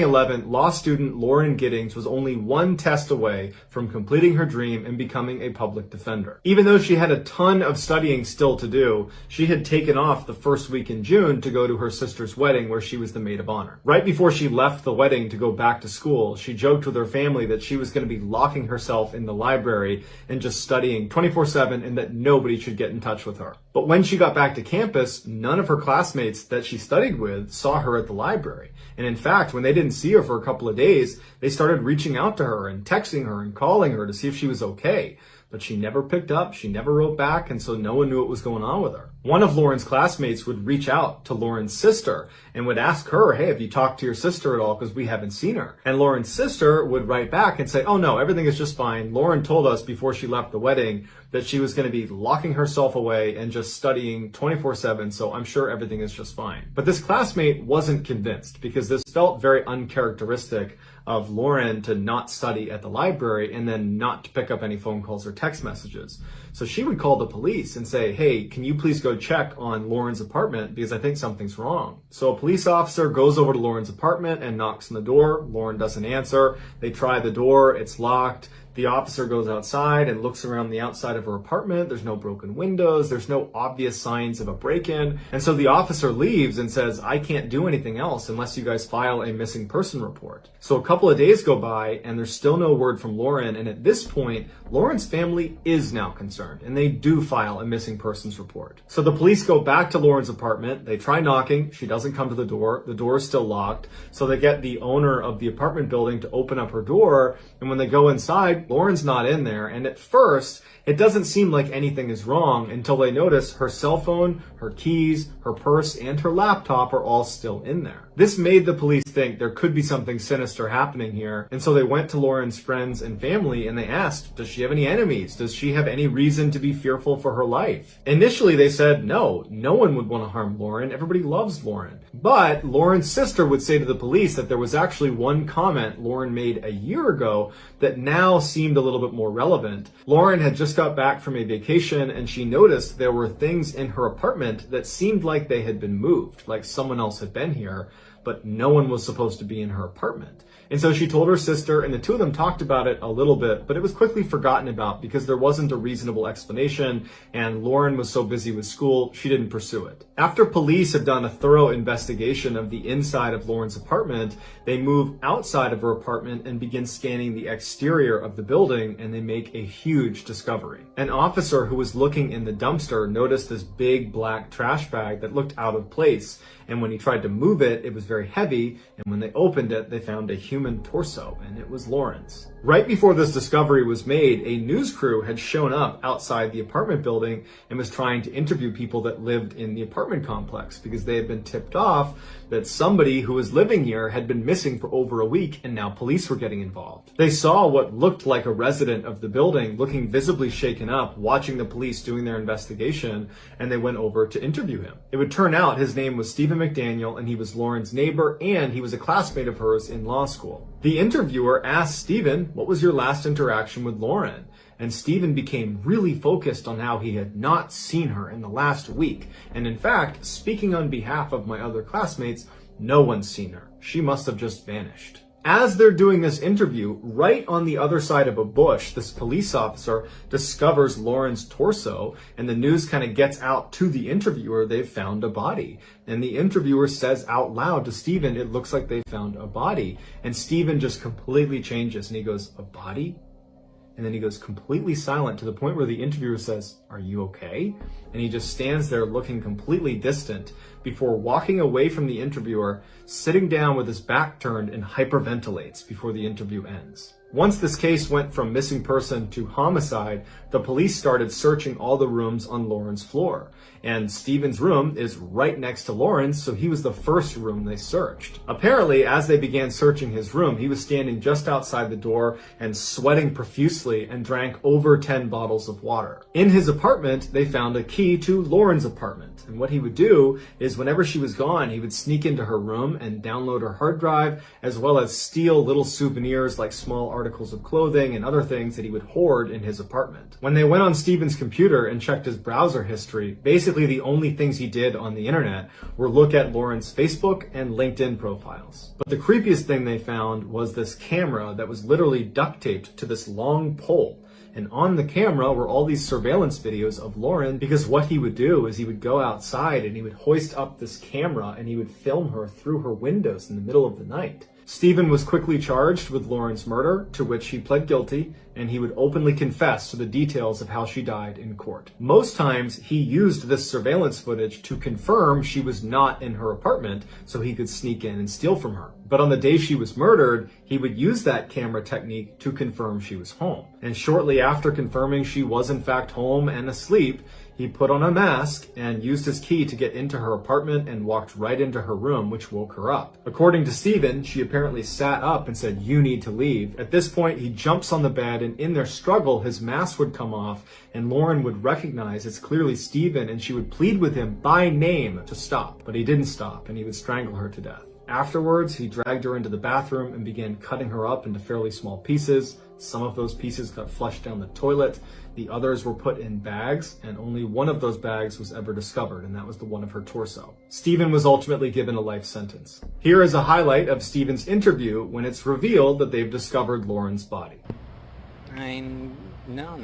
2011, law student Lauren Giddings was only one test away from completing her dream and becoming a public defender. Even though she had a ton of studying still to do, she had taken off the first week in June to go to her sister's wedding where she was the maid of honor. Right before she left the wedding to go back to school, she joked with her family that she was going to be locking herself in the library and just studying 24/7 and that nobody should get in touch with her. But when she got back to campus, none of her classmates that she studied with saw her at the library. And in fact, when they didn't see her for a couple of days, they started reaching out to her and texting her and calling her to see if she was okay. But she never picked up, she never wrote back, and so no one knew what was going on with her. One of Lauren's classmates would reach out to Lauren's sister and would ask her, hey, have you talked to your sister at all? Because we haven't seen her. And Lauren's sister would write back and say, oh no, everything is just fine. Lauren told us before she left the wedding that she was going to be locking herself away and just studying 24/7, so I'm sure everything is just fine. But this classmate wasn't convinced because this felt very uncharacteristic of Lauren to not study at the library and then not to pick up any phone calls or text messages. So she would call the police and say, hey, can you please go check on Lauren's apartment because I think something's wrong. So a police officer goes over to Lauren's apartment and knocks on the door. Lauren doesn't answer. They try the door. It's locked. The officer goes outside and looks around the outside of her apartment. There's no broken windows. There's no obvious signs of a break-in. And so the officer leaves and says, I can't do anything else unless you guys file a missing person report. So a couple of days go by and there's still no word from Lauren. And at this point, Lauren's family is now concerned and they do file a missing persons report. So the police go back to Lauren's apartment. They try knocking. She doesn't come to the door. The door is still locked. So they get the owner of the apartment building to open up her door. And when they go inside, Lauren's not in there, and at first, it doesn't seem like anything is wrong until they notice her cell phone, her keys, her purse, and her laptop are all still in there. This made the police think there could be something sinister happening here, and so they went to Lauren's friends and family and they asked, does she have any enemies? Does she have any reason to be fearful for her life? Initially, they said, no one would want to harm Lauren. Everybody loves Lauren. But Lauren's sister would say to the police that there was actually one comment Lauren made a year ago that now seemed a little bit more relevant. Lauren had just got back from a vacation and she noticed there were things in her apartment that seemed like they had been moved, like someone else had been here, but no one was supposed to be in her apartment. And so she told her sister, and the two of them talked about it a little bit, but it was quickly forgotten about because there wasn't a reasonable explanation, and Lauren was so busy with school, she didn't pursue it. After police have done a thorough investigation of the inside of Lauren's apartment, they move outside of her apartment and begin scanning the exterior of the building, and they make a huge discovery. An officer who was looking in the dumpster noticed this big black trash bag that looked out of place, and when he tried to move it, it was very heavy, and when they opened it, they found a human torso, and it was Lauren's. Right before this discovery was made, a news crew had shown up outside the apartment building and was trying to interview people that lived in the apartment complex because they had been tipped off that somebody who was living here had been missing for over a week and now police were getting involved. They saw what looked like a resident of the building looking visibly shaken up, watching the police doing their investigation, and they went over to interview him. It would turn out his name was Stephen McDaniel and he was Lauren's neighbor and he was a classmate of hers in law school. The interviewer asked Stephen, what was your last interaction with Lauren? And Stephen became really focused on how he had not seen her in the last week. And in fact, speaking on behalf of my other classmates, no one's seen her. She must have just vanished. As they're doing this interview, right on the other side of a bush, this police officer discovers Lauren's torso, and the news kind of gets out to the interviewer, they've found a body. And the interviewer says out loud to Stephen, it looks like they found a body. And Stephen just completely changes and he goes, a body? And then he goes completely silent to the point where the interviewer says, are you okay? And he just stands there looking completely distant before walking away from the interviewer, sitting down with his back turned and hyperventilates before the interview ends. Once this case went from missing person to homicide, the police started searching all the rooms on Lauren's floor. And Stephen's room is right next to Lauren's, so he was the first room they searched. Apparently, as they began searching his room, he was standing just outside the door and sweating profusely and drank over 10 bottles of water. In his apartment, they found a key to Lauren's apartment. And what he would do is whenever she was gone, he would sneak into her room and download her hard drive, as well as steal little souvenirs like small articles of clothing and other things that he would hoard in his apartment. When they went on Steven's computer and checked his browser history, basically the only things he did on the internet were look at Lauren's Facebook and LinkedIn profiles. But the creepiest thing they found was this camera that was literally duct taped to this long pole. And on the camera were all these surveillance videos of Lauren, because what he would do is he would go outside and he would hoist up this camera and he would film her through her windows in the middle of the night. Steven was quickly charged with Lauren's murder, to which he pled guilty, and he would openly confess to the details of how she died in court. Most times, he used this surveillance footage to confirm she was not in her apartment so he could sneak in and steal from her. But on the day she was murdered, he would use that camera technique to confirm she was home. And shortly after confirming she was in fact home and asleep, he put on a mask and used his key to get into her apartment and walked right into her room, which woke her up. According to Steven, she apparently sat up and said, "You need to leave." At this point, he jumps on the bed, and in their struggle, his mask would come off, and Lauren would recognize it's clearly Steven, and she would plead with him by name to stop. But he didn't stop, and he would strangle her to death. Afterwards, he dragged her into the bathroom and began cutting her up into fairly small pieces. Some of those pieces got flushed down the toilet. The others were put in bags, and only one of those bags was ever discovered, and that was the one of her torso. Steven was ultimately given a life sentence. Here is a highlight of Steven's interview when it's revealed that they've discovered Lauren's body. No.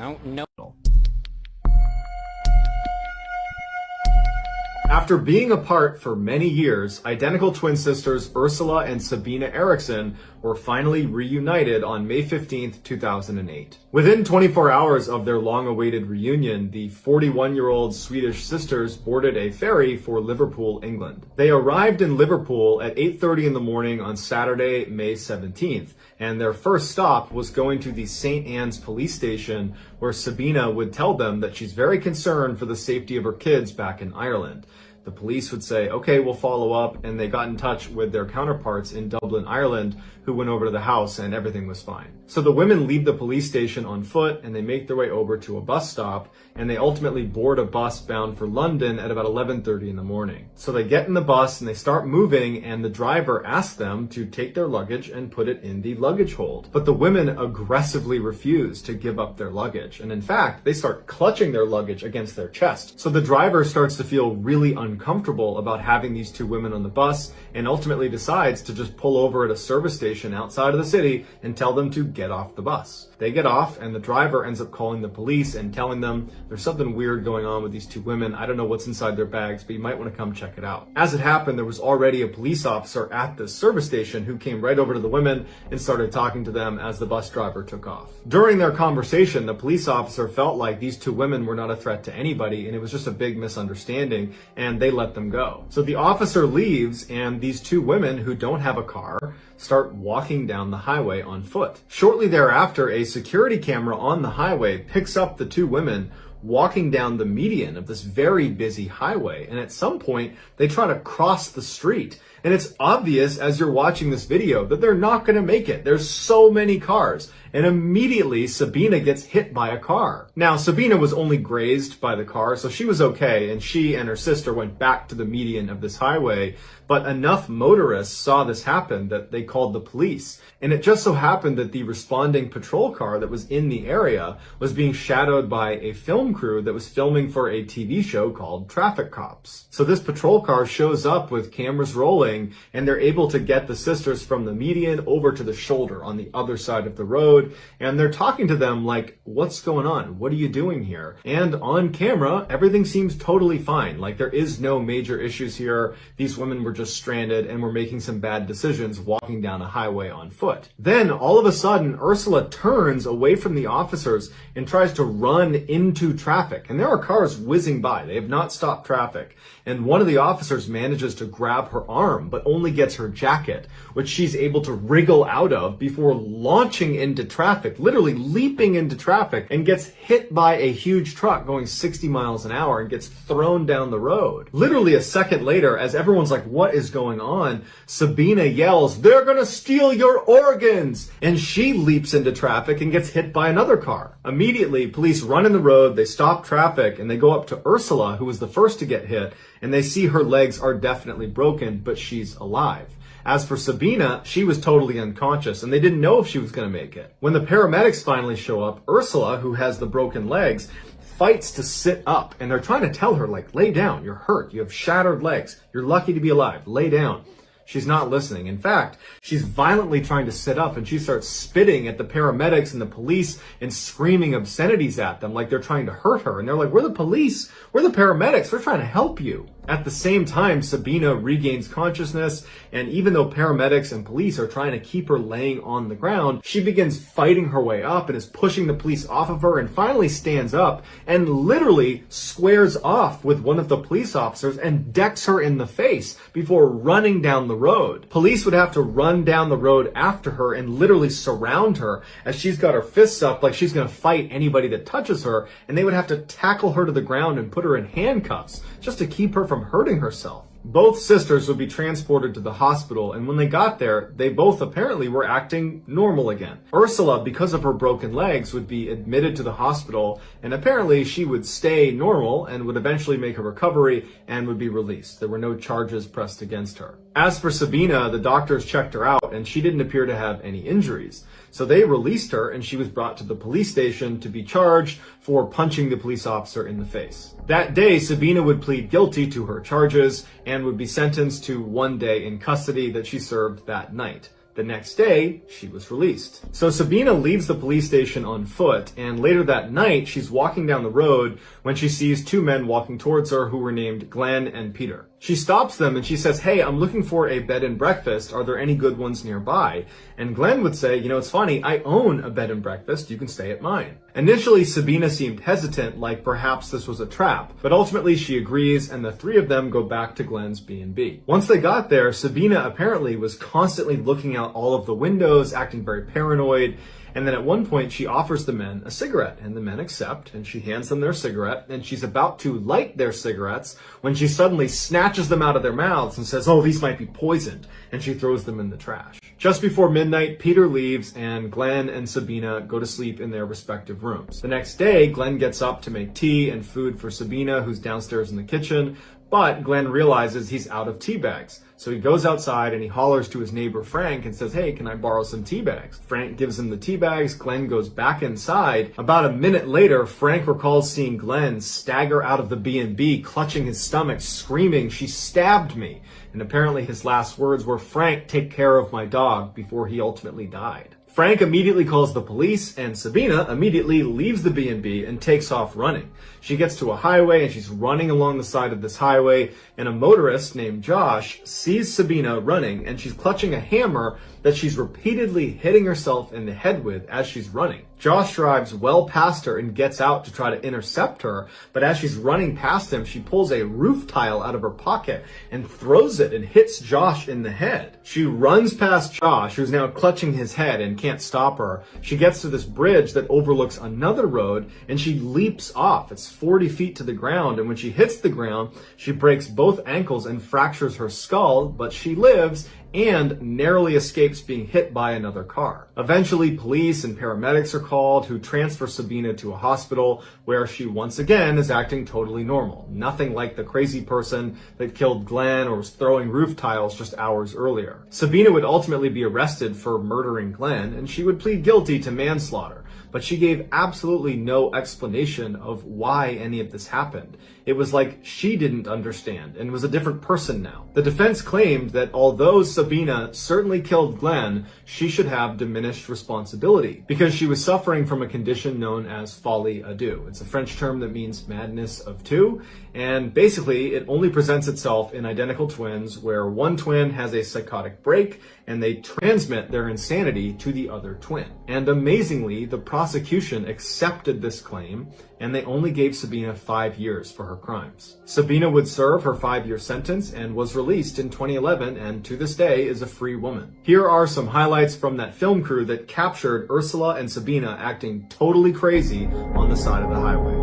After being apart for many years, identical twin sisters Ursula and Sabina Eriksson were finally reunited on May 15th, 2008. Within 24 hours of their long-awaited reunion, the 41-year-old Swedish sisters boarded a ferry for Liverpool, England. They arrived in Liverpool at 8:30 in the morning on Saturday, May 17th, and their first stop was going to the St. Anne's police station, where Sabina would tell them that she's very concerned for the safety of her kids back in Ireland. The police would say, okay, we'll follow up, and they got in touch with their counterparts in Dublin, Ireland, who went over to the house and everything was fine. So the women leave the police station on foot and they make their way over to a bus stop, and they ultimately board a bus bound for London at about 11:30 in the morning. So they get in the bus and they start moving, and the driver asks them to take their luggage and put it in the luggage hold. But the women aggressively refuse to give up their luggage. And in fact, they start clutching their luggage against their chest. So the driver starts to feel really uncomfortable about having these two women on the bus, and ultimately decides to just pull over at a service station outside of the city and tell them to get off the bus. They get off, and the driver ends up calling the police and telling them there's something weird going on with these two women. I don't know what's inside their bags, but you might want to come check it out. As it happened, there was already a police officer at the service station who came right over to the women and started talking to them as the bus driver took off. During their conversation, the police officer felt like these two women were not a threat to anybody, and it was just a big misunderstanding, and they let them go. So the officer leaves, and these two women who don't have a car start walking down the highway on foot. Shortly thereafter, a security camera on the highway picks up the two women walking down the median of this very busy highway, and at some point they try to cross the street. And it's obvious as you're watching this video that they're not going to make it. There's so many cars. And immediately Sabina gets hit by a car. Now, Sabina was only grazed by the car, so she was okay, and she and her sister went back to the median of this highway. But enough motorists saw this happen that they called the police. And it just so happened that the responding patrol car that was in the area was being shadowed by a film crew that was filming for a TV show called Traffic Cops. So this patrol car shows up with cameras rolling, and they're able to get the sisters from the median over to the shoulder on the other side of the road. And they're talking to them like, what's going on? What are you doing here? And on camera, everything seems totally fine. Like, there is no major issues here. These women were just stranded and were making some bad decisions walking down a highway on foot. Then all of a sudden, Ursula turns away from the officers and tries to run into traffic. And there are cars whizzing by. They have not stopped traffic. And one of the officers manages to grab her arm, but only gets her jacket, which she's able to wriggle out of before launching into traffic, literally leaping into traffic, and gets hit by a huge truck going 60 miles an hour and gets thrown down the road. Literally a second later, as everyone's like, what is going on? Sabina yells, "They're gonna steal your organs!" And she leaps into traffic and gets hit by another car. Immediately, police run in the road, they stop traffic, and they go up to Ursula, who was the first to get hit, and they see her legs are definitely broken, but she's alive. As for Sabina, she was totally unconscious and they didn't know if she was going to make it. When the paramedics finally show up, Ursula, who has the broken legs, fights to sit up, and they're trying to tell her, like, lay down, you're hurt, you have shattered legs, you're lucky to be alive, lay down. She's not listening. In fact, she's violently trying to sit up, and she starts spitting at the paramedics and the police and screaming obscenities at them like they're trying to hurt her. And they're like, we're the police, we're the paramedics, we're trying to help you. At the same time, Sabina regains consciousness, and even though paramedics and police are trying to keep her laying on the ground, she begins fighting her way up and is pushing the police off of her and finally stands up and literally squares off with one of the police officers and decks her in the face before running down the road. Police would have to run down the road after her and literally surround her as she's got her fists up like she's going to fight anybody that touches her, and they would have to tackle her to the ground and put her in handcuffs just to keep her from hurting herself. Both sisters would be transported to the hospital, and when they got there, they both apparently were acting normal again. Ursula, because of her broken legs, would be admitted to the hospital, and apparently she would stay normal and would eventually make a recovery and would be released. There were no charges pressed against her. As for Sabina, the doctors checked her out, and she didn't appear to have any injuries. So they released her, and she was brought to the police station to be charged for punching the police officer in the face. That day, Sabina would plead guilty to her charges and would be sentenced to 1 day in custody that she served that night. The next day, she was released. So Sabina leaves the police station on foot, and later that night, she's walking down the road when she sees two men walking towards her who were named Glenn and Peter. She stops them and she says, hey, I'm looking for a bed and breakfast. Are there any good ones nearby? And Glenn would say, you know, it's funny, I own a bed and breakfast. You can stay at mine. Initially, Sabina seemed hesitant, like perhaps this was a trap, but ultimately she agrees, and the three of them go back to Glenn's B&B. Once they got there, Sabina apparently was constantly looking out all of the windows, acting very paranoid. And then at one point, she offers the men a cigarette, and the men accept, and she hands them their cigarette, and she's about to light their cigarettes when she suddenly snatches them out of their mouths and says, oh, these might be poisoned, and she throws them in the trash. Just before midnight, Peter leaves, and Glenn and Sabina go to sleep in their respective rooms. The next day, Glenn gets up to make tea and food for Sabina, who's downstairs in the kitchen, but Glenn realizes he's out of tea bags. So he goes outside and he hollers to his neighbor Frank and says, hey, can I borrow some tea bags? Frank gives him the tea bags. Glenn goes back inside. About a minute later, Frank recalls seeing Glenn stagger out of the B&B, clutching his stomach, screaming, she stabbed me. And apparently his last words were, Frank, take care of my dog, before he ultimately died. Frank immediately calls the police, and Sabina immediately leaves the B&B and takes off running. She gets to a highway and she's running along the side of this highway, and a motorist named Josh sees Sabina running, and she's clutching a hammer that she's repeatedly hitting herself in the head with as she's running. Josh drives well past her and gets out to try to intercept her, but as she's running past him, she pulls a roof tile out of her pocket and throws it and hits Josh in the head. She runs past Josh, who's now clutching his head and can't stop her. She gets to this bridge that overlooks another road, and she leaps off. It's 40 feet to the ground, and when she hits the ground, she breaks both ankles and fractures her skull, but she lives and narrowly escapes being hit by another car. Eventually, police and paramedics are called, who transfer Sabina to a hospital where she once again is acting totally normal. Nothing like the crazy person that killed Glenn or was throwing roof tiles just hours earlier. Sabina would ultimately be arrested for murdering Glenn, and she would plead guilty to manslaughter, but she gave absolutely no explanation of why any of this happened. It was like she didn't understand and was a different person now. The defense claimed that although Sabina certainly killed Glenn, she should have diminished responsibility because she was suffering from a condition known as folie à deux. It's a French term that means madness of two, and basically it only presents itself in identical twins where one twin has a psychotic break and they transmit their insanity to the other twin. And amazingly, the prosecution accepted this claim, and they only gave Sabina 5 years for her crimes. Sabina would serve her 5-year sentence and was released in 2011, and to this day is a free woman. Here are some highlights from that film crew that captured Ursula and Sabina acting totally crazy on the side of the highway.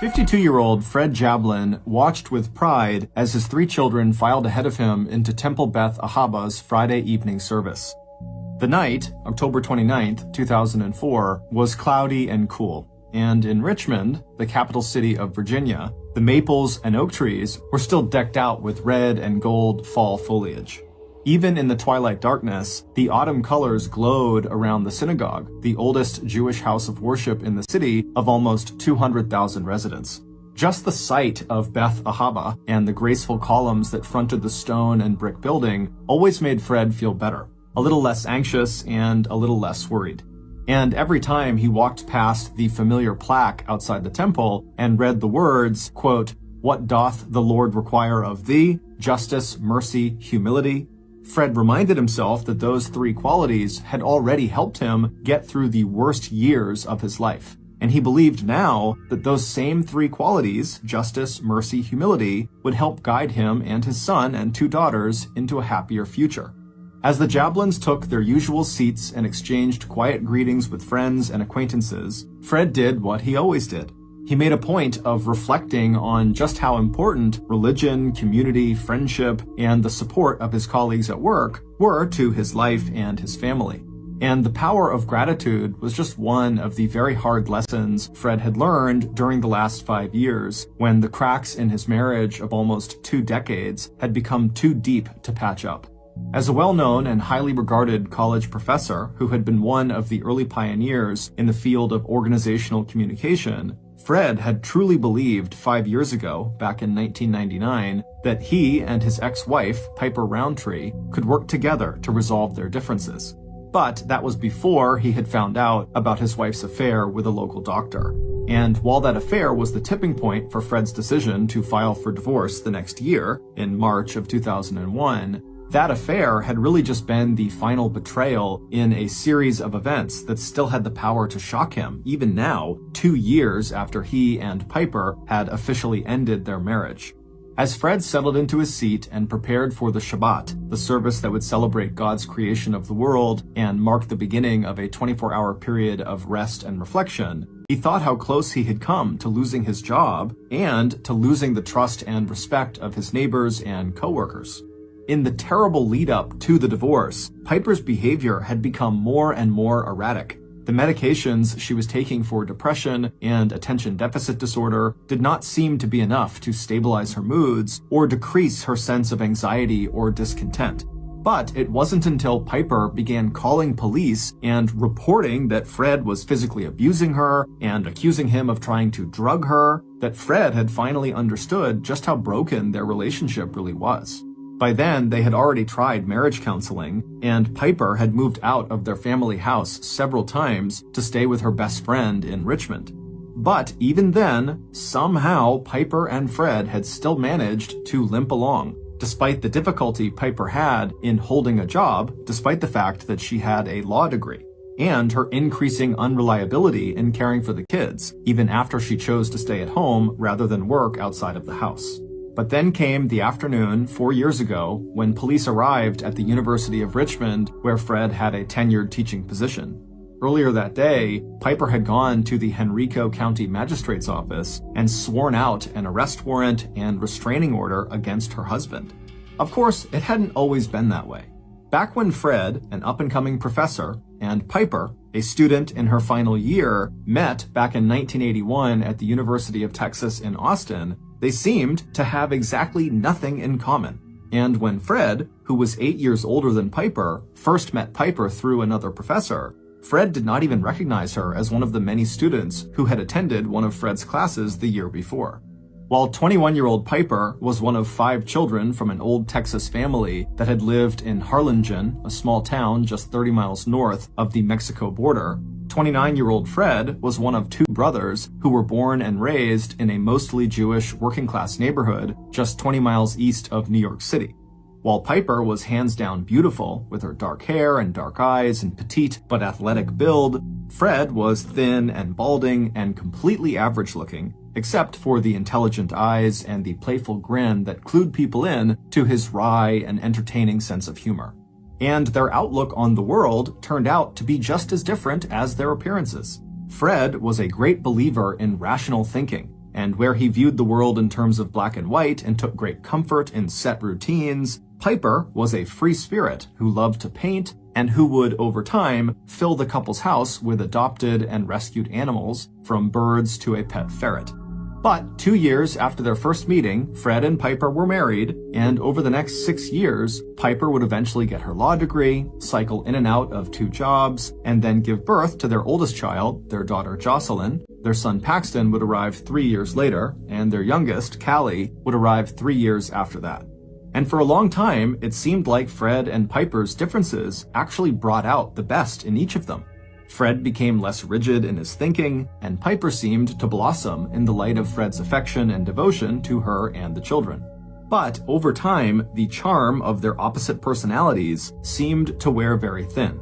"52-year-old Fred Jablin watched with pride as his 3 children filed ahead of him into Temple Beth Ahaba's Friday evening service. The night, October 29th, 2004, was cloudy and cool. And in Richmond, the capital city of Virginia, the maples and oak trees were still decked out with red and gold fall foliage. Even in the twilight darkness, the autumn colors glowed around the synagogue, the oldest Jewish house of worship in the city of almost 200,000 residents. Just the sight of Beth Ahaba and the graceful columns that fronted the stone and brick building always made Fred feel better, a little less anxious and a little less worried. And every time he walked past the familiar plaque outside the temple and read the words, quote, "What doth the Lord require of thee? Justice, mercy, humility," Fred reminded himself that those three qualities had already helped him get through the worst years of his life. And he believed now that those same three qualities, justice, mercy, humility, would help guide him and his son and two daughters into a happier future. As the Jablons took their usual seats and exchanged quiet greetings with friends and acquaintances, Fred did what he always did. He made a point of reflecting on just how important religion, community, friendship, and the support of his colleagues at work were to his life and his family. And the power of gratitude was just one of the very hard lessons Fred had learned during the last 5 years, when the cracks in his marriage of almost 2 decades had become too deep to patch up. As a well-known and highly regarded college professor who had been one of the early pioneers in the field of organizational communication, Fred had truly believed 5 years ago, back in 1999, that he and his ex-wife, Piper Roundtree, could work together to resolve their differences. But that was before he had found out about his wife's affair with a local doctor. And while that affair was the tipping point for Fred's decision to file for divorce the next year, in March of 2001, that affair had really just been the final betrayal in a series of events that still had the power to shock him, even now, 2 years after he and Piper had officially ended their marriage. As Fred settled into his seat and prepared for the Shabbat, the service that would celebrate God's creation of the world and mark the beginning of a 24-hour period of rest and reflection, he thought how close he had come to losing his job and to losing the trust and respect of his neighbors and coworkers. In the terrible lead-up to the divorce, Piper's behavior had become more and more erratic. The medications she was taking for depression and attention deficit disorder did not seem to be enough to stabilize her moods or decrease her sense of anxiety or discontent. But it wasn't until Piper began calling police and reporting that Fred was physically abusing her and accusing him of trying to drug her that Fred had finally understood just how broken their relationship really was. By then, they had already tried marriage counseling, and Piper had moved out of their family house several times to stay with her best friend in Richmond. But even then, somehow Piper and Fred had still managed to limp along, despite the difficulty Piper had in holding a job, despite the fact that she had a law degree, and her increasing unreliability in caring for the kids, even after she chose to stay at home rather than work outside of the house. But then came the afternoon 4 years ago when police arrived at the University of Richmond, where Fred had a tenured teaching position. Earlier that day, Piper had gone to the Henrico County Magistrate's office and sworn out an arrest warrant and restraining order against her husband. Of course, it hadn't always been that way. Back when Fred, an up-and-coming professor, and Piper, a student in her final year, met back in 1981 at the University of Texas in Austin, they seemed to have exactly nothing in common. And when Fred, who was 8 years older than Piper, first met Piper through another professor, Fred did not even recognize her as one of the many students who had attended one of Fred's classes the year before. While 21-year-old Piper was one of 5 children from an old Texas family that had lived in Harlingen, a small town just 30 miles north of the Mexico border, 29-year-old Fred was one of 2 brothers who were born and raised in a mostly Jewish working-class neighborhood just 20 miles east of New York City. While Piper was hands down beautiful, with her dark hair and dark eyes and petite but athletic build, Fred was thin and balding and completely average-looking, except for the intelligent eyes and the playful grin that clued people in to his wry and entertaining sense of humor. And their outlook on the world turned out to be just as different as their appearances. Fred was a great believer in rational thinking, and where he viewed the world in terms of black and white and took great comfort in set routines, Piper was a free spirit who loved to paint and who would, over time, fill the couple's house with adopted and rescued animals, from birds to a pet ferret. But 2 years after their first meeting, Fred and Piper were married, and over the next 6 years, Piper would eventually get her law degree, cycle in and out of 2 jobs, and then give birth to their oldest child, their daughter Jocelyn. Their son Paxton would arrive 3 years later, and their youngest, Callie, would arrive 3 years after that. And for a long time, it seemed like Fred and Piper's differences actually brought out the best in each of them. Fred became less rigid in his thinking, and Piper seemed to blossom in the light of Fred's affection and devotion to her and the children. But over time, the charm of their opposite personalities seemed to wear very thin.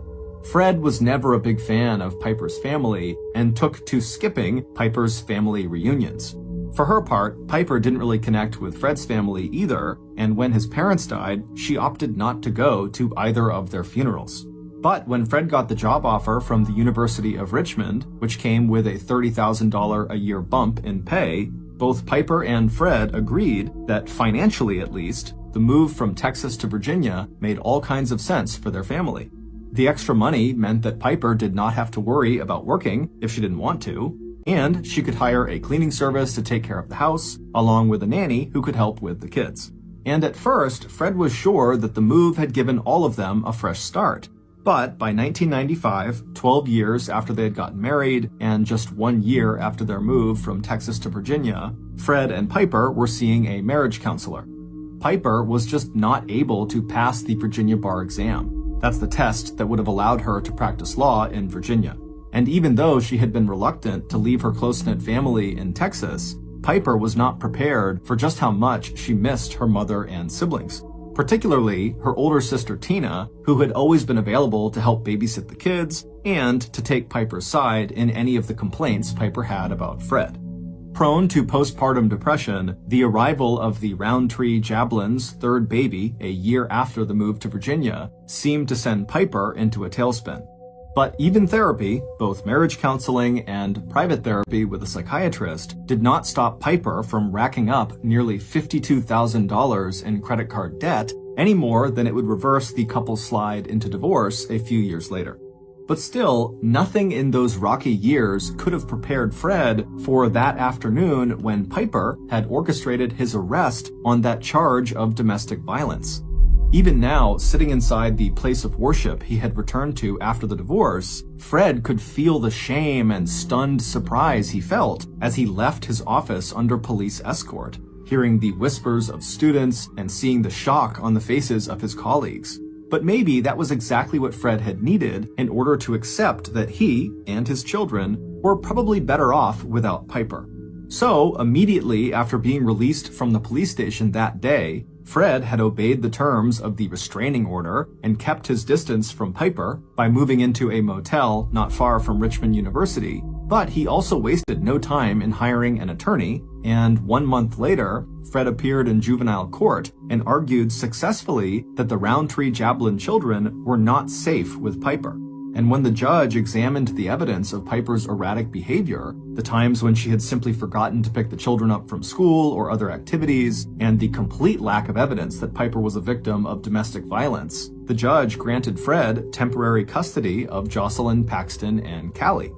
Fred was never a big fan of Piper's family and took to skipping Piper's family reunions. For her part, Piper didn't really connect with Fred's family either, and when his parents died, she opted not to go to either of their funerals. But when Fred got the job offer from the University of Richmond, which came with a $30,000 a year bump in pay, both Piper and Fred agreed that, financially at least, the move from Texas to Virginia made all kinds of sense for their family. The extra money meant that Piper did not have to worry about working if she didn't want to, and she could hire a cleaning service to take care of the house, along with a nanny who could help with the kids. And at first, Fred was sure that the move had given all of them a fresh start. But by 1995, 12 years after they had gotten married, and just 1 year after their move from Texas to Virginia, Fred and Piper were seeing a marriage counselor. Piper was just not able to pass the Virginia bar exam. That's the test that would have allowed her to practice law in Virginia. And even though she had been reluctant to leave her close-knit family in Texas, Piper was not prepared for just how much she missed her mother and siblings. Particularly her older sister Tina, who had always been available to help babysit the kids and to take Piper's side in any of the complaints Piper had about Fred. Prone to postpartum depression, the arrival of the Roundtree Jablon's third baby a year after the move to Virginia seemed to send Piper into a tailspin. But even therapy, both marriage counseling and private therapy with a psychiatrist, did not stop Piper from racking up nearly $52,000 in credit card debt any more than it would reverse the couple's slide into divorce a few years later. But still, nothing in those rocky years could have prepared Fred for that afternoon when Piper had orchestrated his arrest on that charge of domestic violence. Even now, sitting inside the place of worship he had returned to after the divorce, Fred could feel the shame and stunned surprise he felt as he left his office under police escort, hearing the whispers of students and seeing the shock on the faces of his colleagues. But maybe that was exactly what Fred had needed in order to accept that he and his children were probably better off without Piper. So, immediately after being released from the police station that day, Fred had obeyed the terms of the restraining order and kept his distance from Piper by moving into a motel not far from Richmond University, but he also wasted no time in hiring an attorney, and 1 month later, Fred appeared in juvenile court and argued successfully that the Roundtree Jablon children were not safe with Piper. And when the judge examined the evidence of Piper's erratic behavior, the times when she had simply forgotten to pick the children up from school or other activities, and the complete lack of evidence that Piper was a victim of domestic violence, the judge granted Fred temporary custody of Jocelyn, Paxton, and Callie.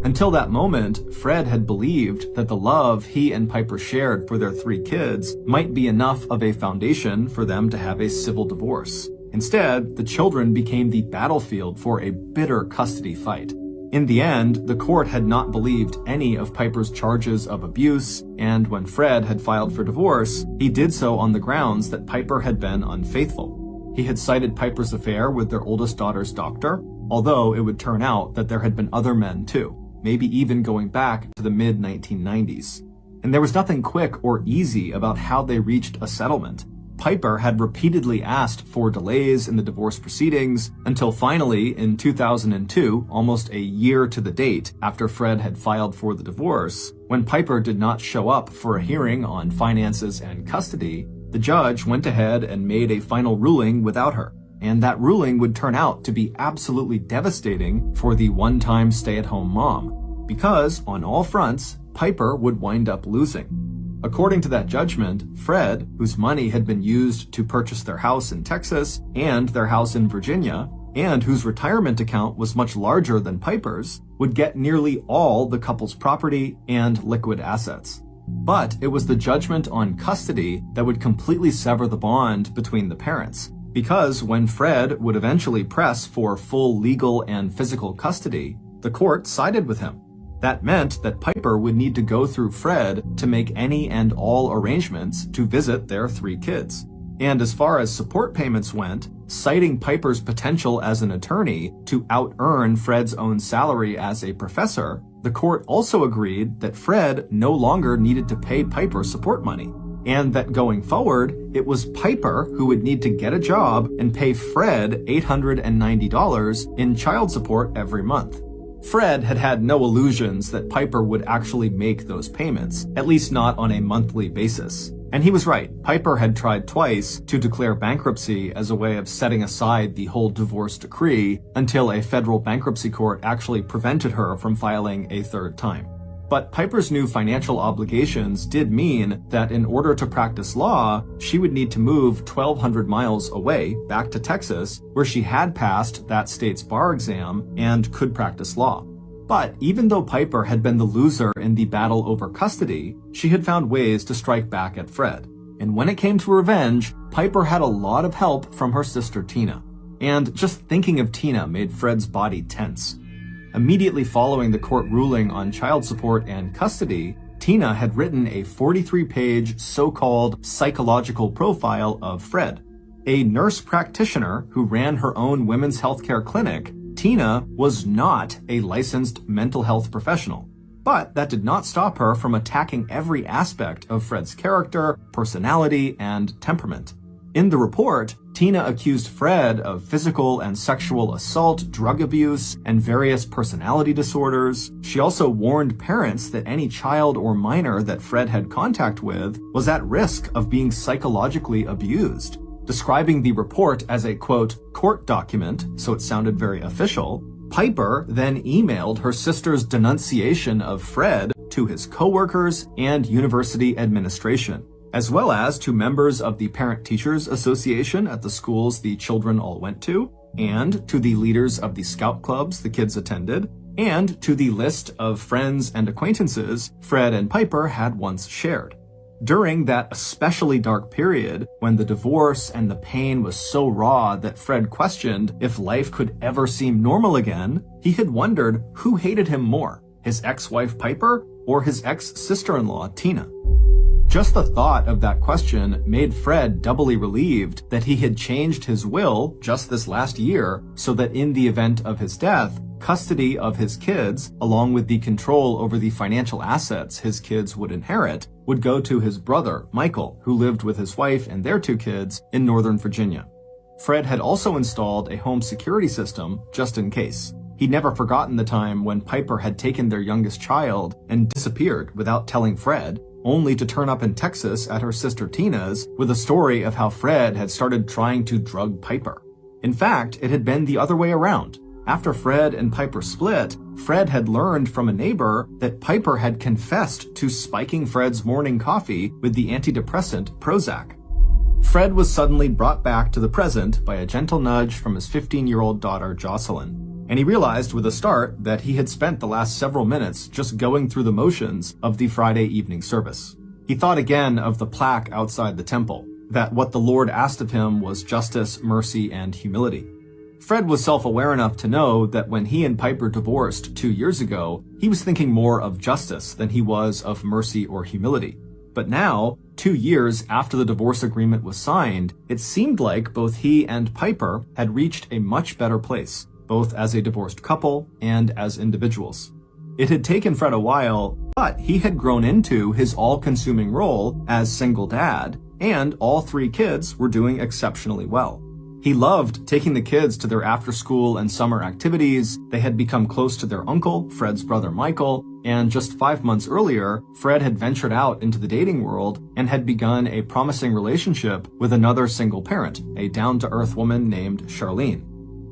Until that moment, Fred had believed that the love he and Piper shared for their 3 kids might be enough of a foundation for them to have a civil divorce. Instead, the children became the battlefield for a bitter custody fight. In the end, the court had not believed any of Piper's charges of abuse, and when Fred had filed for divorce, he did so on the grounds that Piper had been unfaithful. He had cited Piper's affair with their oldest daughter's doctor, although it would turn out that there had been other men too, maybe even going back to the mid-1990s. And there was nothing quick or easy about how they reached a settlement. Piper had repeatedly asked for delays in the divorce proceedings until finally, in 2002, almost a year to the date after Fred had filed for the divorce, when Piper did not show up for a hearing on finances and custody, the judge went ahead and made a final ruling without her. And that ruling would turn out to be absolutely devastating for the one-time stay-at-home mom, because on all fronts, Piper would wind up losing. According to that judgment, Fred, whose money had been used to purchase their house in Texas and their house in Virginia, and whose retirement account was much larger than Piper's, would get nearly all the couple's property and liquid assets. But it was the judgment on custody that would completely sever the bond between the parents, because when Fred would eventually press for full legal and physical custody, the court sided with him. That meant that Piper would need to go through Fred to make any and all arrangements to visit their 3 kids. And as far as support payments went, citing Piper's potential as an attorney to out-earn Fred's own salary as a professor, the court also agreed that Fred no longer needed to pay Piper support money, and that going forward, it was Piper who would need to get a job and pay Fred $890 in child support every month. Fred had had no illusions that Piper would actually make those payments, at least not on a monthly basis. And he was right. Piper had tried twice to declare bankruptcy as a way of setting aside the whole divorce decree until a federal bankruptcy court actually prevented her from filing a 3rd time. But Piper's new financial obligations did mean that in order to practice law, she would need to move 1,200 miles away back to Texas, where she had passed that state's bar exam and could practice law. But even though Piper had been the loser in the battle over custody, she had found ways to strike back at Fred. And when it came to revenge, Piper had a lot of help from her sister Tina. And just thinking of Tina made Fred's body tense. Immediately following the court ruling on child support and custody, Tina had written a 43-page so-called psychological profile of Fred. A nurse practitioner who ran her own women's healthcare clinic, Tina was not a licensed mental health professional. But that did not stop her from attacking every aspect of Fred's character, personality, and temperament. In the report, Tina accused Fred of physical and sexual assault, drug abuse, and various personality disorders. She also warned parents that any child or minor that Fred had contact with was at risk of being psychologically abused. Describing the report as a, quote, court document, so it sounded very official, Piper then emailed her sister's denunciation of Fred to his coworkers and university administration, as well as to members of the Parent-Teachers Association at the schools the children all went to, and to the leaders of the scout clubs the kids attended, and to the list of friends and acquaintances Fred and Piper had once shared. During that especially dark period, when the divorce and the pain was so raw that Fred questioned if life could ever seem normal again, he had wondered who hated him more, his ex-wife Piper or his ex-sister-in-law Tina. Just the thought of that question made Fred doubly relieved that he had changed his will just this last year so that in the event of his death, custody of his kids, along with the control over the financial assets his kids would inherit, would go to his brother, Michael, who lived with his wife and their 2 kids in Northern Virginia. Fred had also installed a home security system just in case. He'd never forgotten the time when Piper had taken their youngest child and disappeared without telling Fred, only to turn up in Texas at her sister Tina's with a story of how Fred had started trying to drug Piper. In fact, it had been the other way around. After Fred and Piper split, Fred had learned from a neighbor that Piper had confessed to spiking Fred's morning coffee with the antidepressant Prozac. Fred was suddenly brought back to the present by a gentle nudge from his 15-year-old daughter, Jocelyn. And he realized with a start that he had spent the last several minutes just going through the motions of the Friday evening service. He thought again of the plaque outside the temple, that what the Lord asked of him was justice, mercy, and humility. Fred was self-aware enough to know that when he and Piper divorced 2 years ago, he was thinking more of justice than he was of mercy or humility. But now, 2 years after the divorce agreement was signed, it seemed like both he and Piper had reached a much better place, both as a divorced couple and as individuals. It had taken Fred a while, but he had grown into his all-consuming role as single dad, and all 3 kids were doing exceptionally well. He loved taking the kids to their after-school and summer activities. They had become close to their uncle, Fred's brother Michael, and just 5 months earlier, Fred had ventured out into the dating world and had begun a promising relationship with another single parent, a down-to-earth woman named Charlene.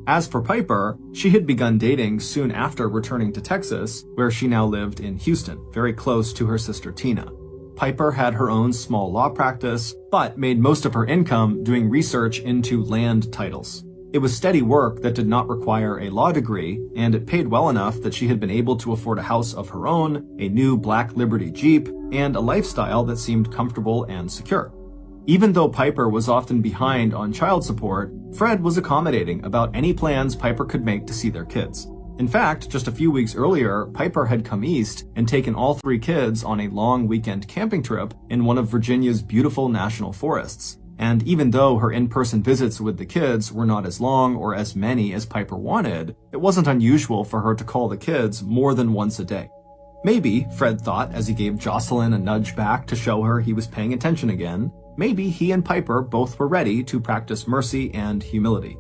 As for Piper, she had begun dating soon after returning to Texas, where she now lived in Houston, very close to her sister Tina. Piper had her own small law practice, but made most of her income doing research into land titles. It was steady work that did not require a law degree, and it paid well enough that she had been able to afford a house of her own, a new black Liberty Jeep, and a lifestyle that seemed comfortable and secure. Even though Piper was often behind on child support, Fred was accommodating about any plans Piper could make to see their kids. In fact, just a few weeks earlier, Piper had come east and taken all 3 kids on a long weekend camping trip in one of Virginia's beautiful national forests. And even though her in-person visits with the kids were not as long or as many as Piper wanted, it wasn't unusual for her to call the kids more than once a day. Maybe, Fred thought as he gave Jocelyn a nudge back to show her he was paying attention again, maybe he and Piper both were ready to practice mercy and humility.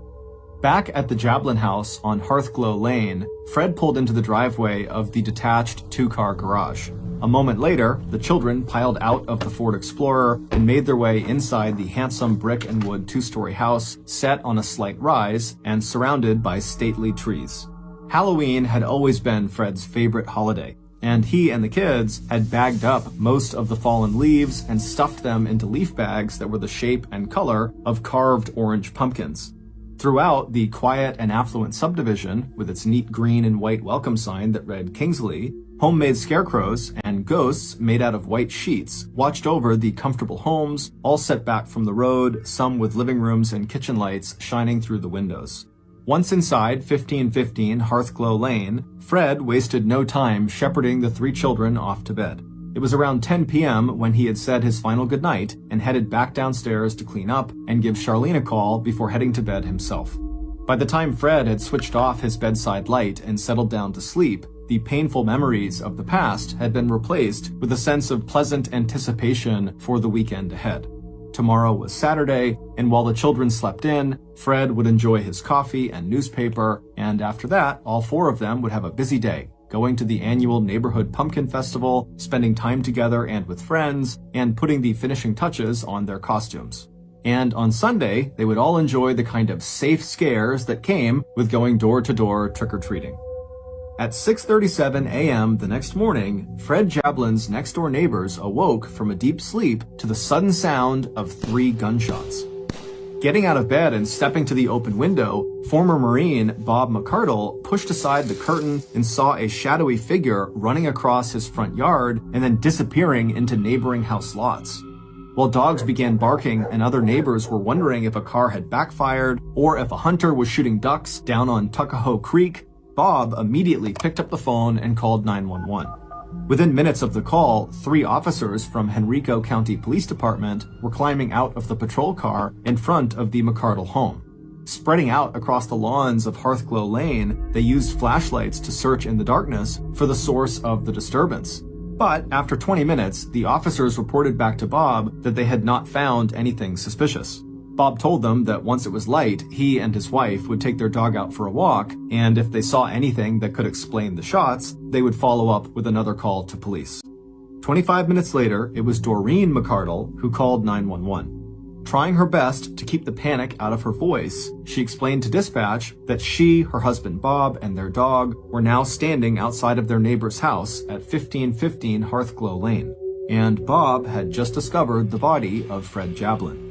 Back at the Jablin house on Hearthglow Lane, Fred pulled into the driveway of the detached 2-car garage. A moment later, the children piled out of the Ford Explorer and made their way inside the handsome brick and wood 2-story house set on a slight rise and surrounded by stately trees. Halloween had always been Fred's favorite holiday, and he and the kids had bagged up most of the fallen leaves and stuffed them into leaf bags that were the shape and color of carved orange pumpkins. Throughout the quiet and affluent subdivision, with its neat green and white welcome sign that read Kingsley, homemade scarecrows and ghosts made out of white sheets watched over the comfortable homes, all set back from the road, some with living rooms and kitchen lights shining through the windows. Once inside 1515 Hearthglow Lane, Fred wasted no time shepherding the 3 children off to bed. It was around 10 p.m. when he had said his final goodnight and headed back downstairs to clean up and give Charlene a call before heading to bed himself. By the time Fred had switched off his bedside light and settled down to sleep, the painful memories of the past had been replaced with a sense of pleasant anticipation for the weekend ahead. Tomorrow was Saturday, and while the children slept in, Fred would enjoy his coffee and newspaper, and after that, all 4 of them would have a busy day, going to the annual neighborhood pumpkin festival, spending time together and with friends, and putting the finishing touches on their costumes. And on Sunday, they would all enjoy the kind of safe scares that came with going door to door trick-or-treating. At 6:37 a.m. the next morning, Fred Jablin's next-door neighbors awoke from a deep sleep to the sudden sound of 3 gunshots. Getting out of bed and stepping to the open window, former Marine Bob McCardle pushed aside the curtain and saw a shadowy figure running across his front yard and then disappearing into neighboring house lots. While dogs began barking and other neighbors were wondering if a car had backfired or if a hunter was shooting ducks down on Tuckahoe Creek, Bob immediately picked up the phone and called 911. Within minutes of the call, 3 officers from Henrico County Police Department were climbing out of the patrol car in front of the McCardle home. Spreading out across the lawns of Hearthglow Lane, they used flashlights to search in the darkness for the source of the disturbance. But after 20 minutes, the officers reported back to Bob that they had not found anything suspicious. Bob told them that once it was light, he and his wife would take their dog out for a walk, and if they saw anything that could explain the shots, they would follow up with another call to police. 25 minutes later, it was Doreen McCardle who called 911. Trying her best to keep the panic out of her voice, she explained to dispatch that she, her husband Bob, and their dog were now standing outside of their neighbor's house at 1515 Hearthglow Lane, and Bob had just discovered the body of Fred Jablin.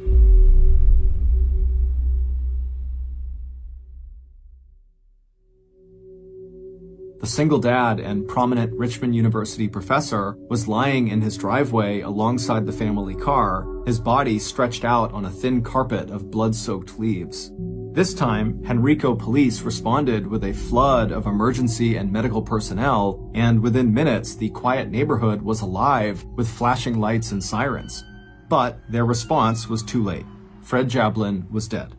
The single dad and prominent Richmond University professor was lying in his driveway alongside the family car, his body stretched out on a thin carpet of blood-soaked leaves. This time, Henrico police responded with a flood of emergency and medical personnel, and within minutes, the quiet neighborhood was alive with flashing lights and sirens. But their response was too late. Fred Jablin was dead.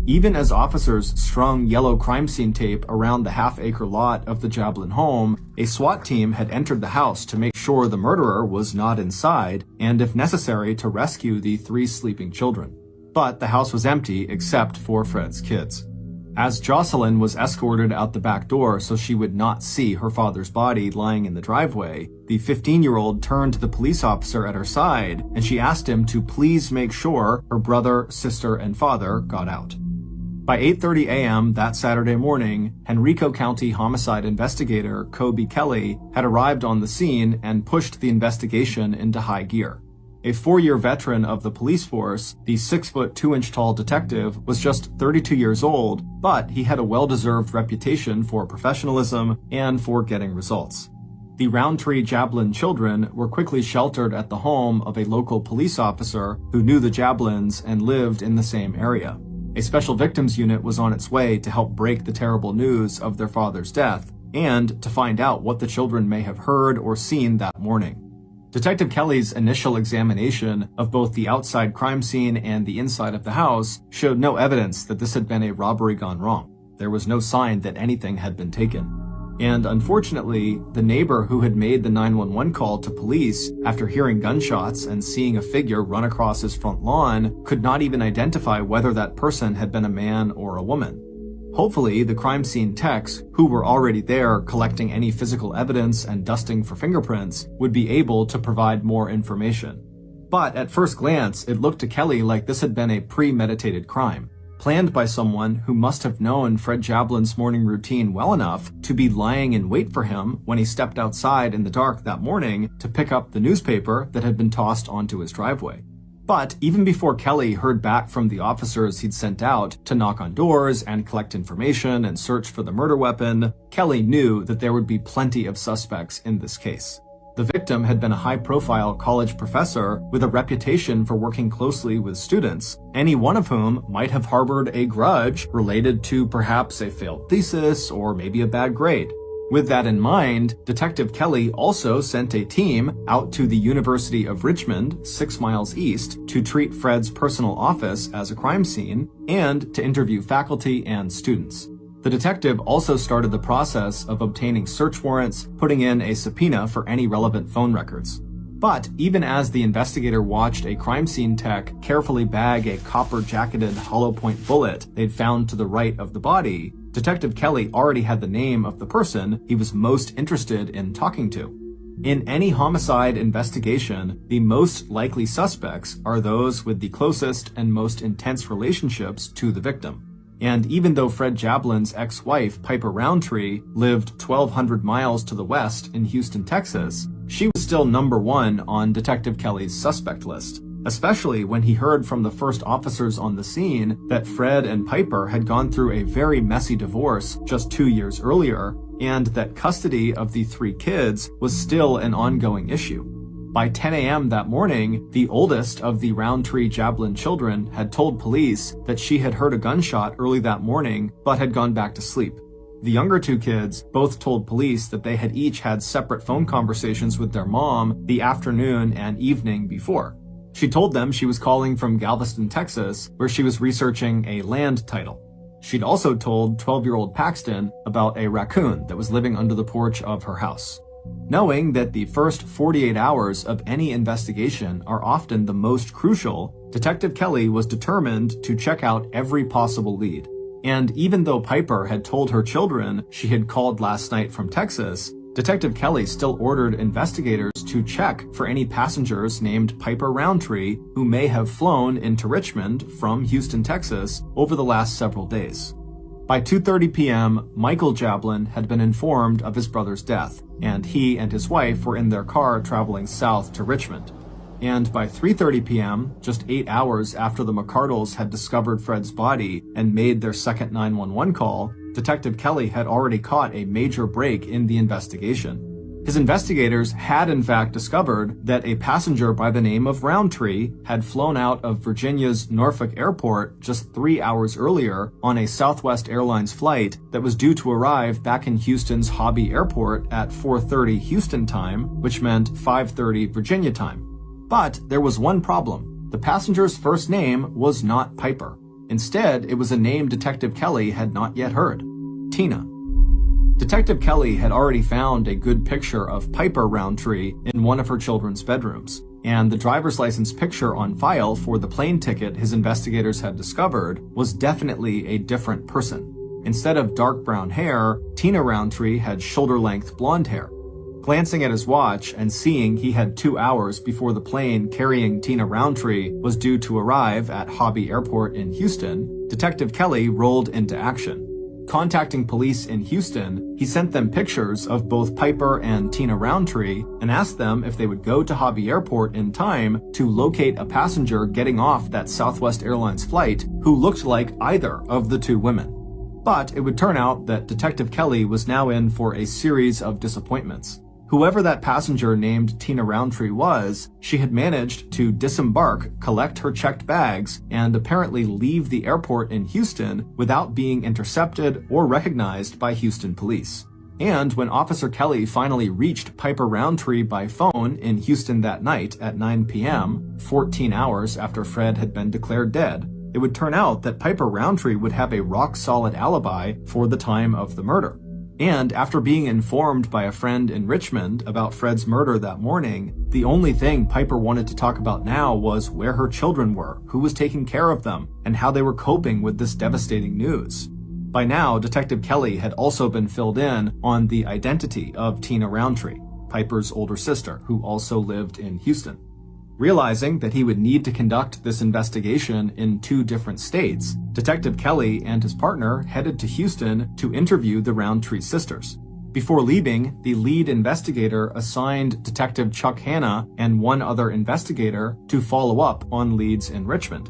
Even as officers strung yellow crime scene tape around the half-acre lot of the Jablin home, a SWAT team had entered the house to make sure the murderer was not inside, and if necessary, to rescue the 3 sleeping children. But the house was empty except for Fred's kids. As Jocelyn was escorted out the back door so she would not see her father's body lying in the driveway, the 15-year-old turned to the police officer at her side, and she asked him to please make sure her brother, sister, and father got out. By 8:30 a.m. that Saturday morning, Henrico County homicide investigator Kobe Kelly had arrived on the scene and pushed the investigation into high gear. A 4-year veteran of the police force, the 6'2" detective was just 32 years old, but he had a well-deserved reputation for professionalism and for getting results. The Roundtree Jablin children were quickly sheltered at the home of a local police officer who knew the Jablins and lived in the same area. A special victims unit was on its way to help break the terrible news of their father's death and to find out what the children may have heard or seen that morning. Detective Kelly's initial examination of both the outside crime scene and the inside of the house showed no evidence that this had been a robbery gone wrong. There was no sign that anything had been taken. And unfortunately, the neighbor who had made the 911 call to police after hearing gunshots and seeing a figure run across his front lawn could not even identify whether that person had been a man or a woman. Hopefully, the crime scene techs, who were already there collecting any physical evidence and dusting for fingerprints, would be able to provide more information. But at first glance, it looked to Kelly like this had been a premeditated crime, planned by someone who must have known Fred Jablin's morning routine well enough to be lying in wait for him when he stepped outside in the dark that morning to pick up the newspaper that had been tossed onto his driveway. But even before Kelly heard back from the officers he'd sent out to knock on doors and collect information and search for the murder weapon, Kelly knew that there would be plenty of suspects in this case. The victim had been a high-profile college professor with a reputation for working closely with students, any one of whom might have harbored a grudge related to perhaps a failed thesis or maybe a bad grade. With that in mind, Detective Kelly also sent a team out to the University of Richmond, 6 miles east, to treat Fred's personal office as a crime scene and to interview faculty and students. The detective also started the process of obtaining search warrants, putting in a subpoena for any relevant phone records. But even as the investigator watched a crime scene tech carefully bag a copper-jacketed hollow-point bullet they'd found to the right of the body, Detective Kelly already had the name of the person he was most interested in talking to. In any homicide investigation, the most likely suspects are those with the closest and most intense relationships to the victim. And even though Fred Jablin's ex-wife, Piper Roundtree, lived 1,200 miles to the west in Houston, Texas, she was still number 1 on Detective Kelly's suspect list, especially when he heard from the first officers on the scene that Fred and Piper had gone through a very messy divorce just 2 years earlier, and that custody of the 3 kids was still an ongoing issue. By 10 a.m. that morning, the oldest of the Roundtree Jablin children had told police that she had heard a gunshot early that morning but had gone back to sleep. The younger 2 kids both told police that they had each had separate phone conversations with their mom the afternoon and evening before. She told them she was calling from Galveston, Texas, where she was researching a land title. She'd also told 12-year-old Paxton about a raccoon that was living under the porch of her house. Knowing that the first 48 hours of any investigation are often the most crucial, Detective Kelly was determined to check out every possible lead. And even though Piper had told her children she had called last night from Texas, Detective Kelly still ordered investigators to check for any passengers named Piper Roundtree who may have flown into Richmond from Houston, Texas over the last several days. By 2:30 p.m., Michael Jablin had been informed of his brother's death, and he and his wife were in their car traveling south to Richmond. And by 3:30 p.m., just 8 hours after the McCardles had discovered Fred's body and made their second 911 call, Detective Kelly had already caught a major break in the investigation. His investigators had in fact discovered that a passenger by the name of Roundtree had flown out of Virginia's Norfolk Airport just 3 hours earlier on a Southwest Airlines flight that was due to arrive back in Houston's Hobby Airport at 4:30 Houston time, which meant 5:30 Virginia time. But there was one problem. The passenger's first name was not Piper. Instead, it was a name Detective Kelly had not yet heard: Tina. Detective Kelly had already found a good picture of Piper Roundtree in one of her children's bedrooms, and the driver's license picture on file for the plane ticket his investigators had discovered was definitely a different person. Instead of dark brown hair, Tina Roundtree had shoulder-length blonde hair. Glancing at his watch and seeing he had 2 hours before the plane carrying Tina Roundtree was due to arrive at Hobby Airport in Houston, Detective Kelly rolled into action. Contacting police in Houston, he sent them pictures of both Piper and Tina Roundtree and asked them if they would go to Hobby Airport in time to locate a passenger getting off that Southwest Airlines flight who looked like either of the two women. But it would turn out that Detective Kelly was now in for a series of disappointments. Whoever that passenger named Tina Roundtree was, she had managed to disembark, collect her checked bags, and apparently leave the airport in Houston without being intercepted or recognized by Houston police. And when Officer Kelly finally reached Piper Roundtree by phone in Houston that night at 9 p.m., 14 hours after Fred had been declared dead, it would turn out that Piper Roundtree would have a rock-solid alibi for the time of the murder. And after being informed by a friend in Richmond about Fred's murder that morning, the only thing Piper wanted to talk about now was where her children were, who was taking care of them, and how they were coping with this devastating news. By now, Detective Kelly had also been filled in on the identity of Tina Roundtree, Piper's older sister, who also lived in Houston. Realizing that he would need to conduct this investigation in 2 different states, Detective Kelly and his partner headed to Houston to interview the Roundtree sisters. Before leaving, the lead investigator assigned Detective Chuck Hanna and one other investigator to follow up on leads in Richmond.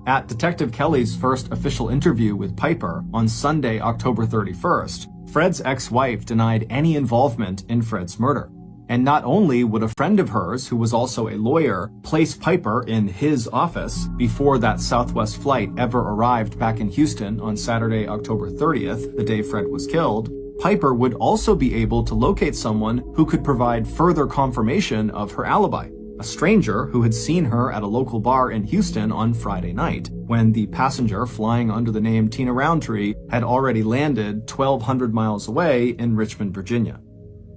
At Detective Kelly's first official interview with Piper on Sunday, October 31st, Fred's ex-wife denied any involvement in Fred's murder. And not only would a friend of hers, who was also a lawyer, place Piper in his office before that Southwest flight ever arrived back in Houston on Saturday, October 30th, the day Fred was killed, Piper would also be able to locate someone who could provide further confirmation of her alibi, a stranger who had seen her at a local bar in Houston on Friday night, when the passenger flying under the name Tina Roundtree had already landed 1,200 miles away in Richmond, Virginia.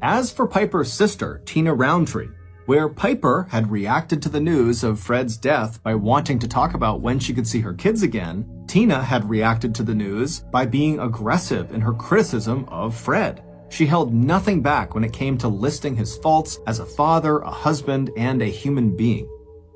As for Piper's sister, Tina Roundtree, where Piper had reacted to the news of Fred's death by wanting to talk about when she could see her kids again, Tina had reacted to the news by being aggressive in her criticism of Fred. She held nothing back when it came to listing his faults as a father, a husband, and a human being.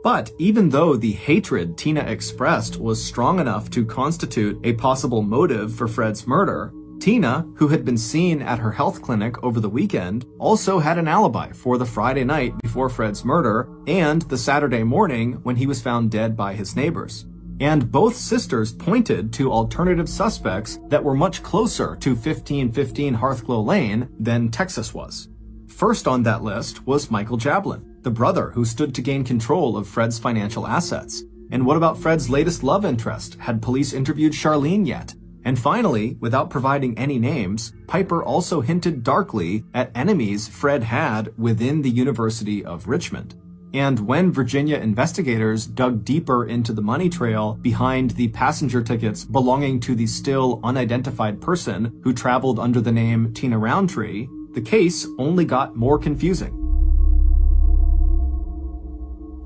But even though the hatred Tina expressed was strong enough to constitute a possible motive for Fred's murder, Tina, who had been seen at her health clinic over the weekend, also had an alibi for the Friday night before Fred's murder and the Saturday morning when he was found dead by his neighbors. And both sisters pointed to alternative suspects that were much closer to 1515 Hearthglow Lane than Texas was. First on that list was Michael Jablin, the brother who stood to gain control of Fred's financial assets. And what about Fred's latest love interest? Had police interviewed Charlene yet? And finally, without providing any names, Piper also hinted darkly at enemies Fred had within the University of Richmond. And when Virginia investigators dug deeper into the money trail behind the passenger tickets belonging to the still unidentified person who traveled under the name Tina Roundtree, the case only got more confusing.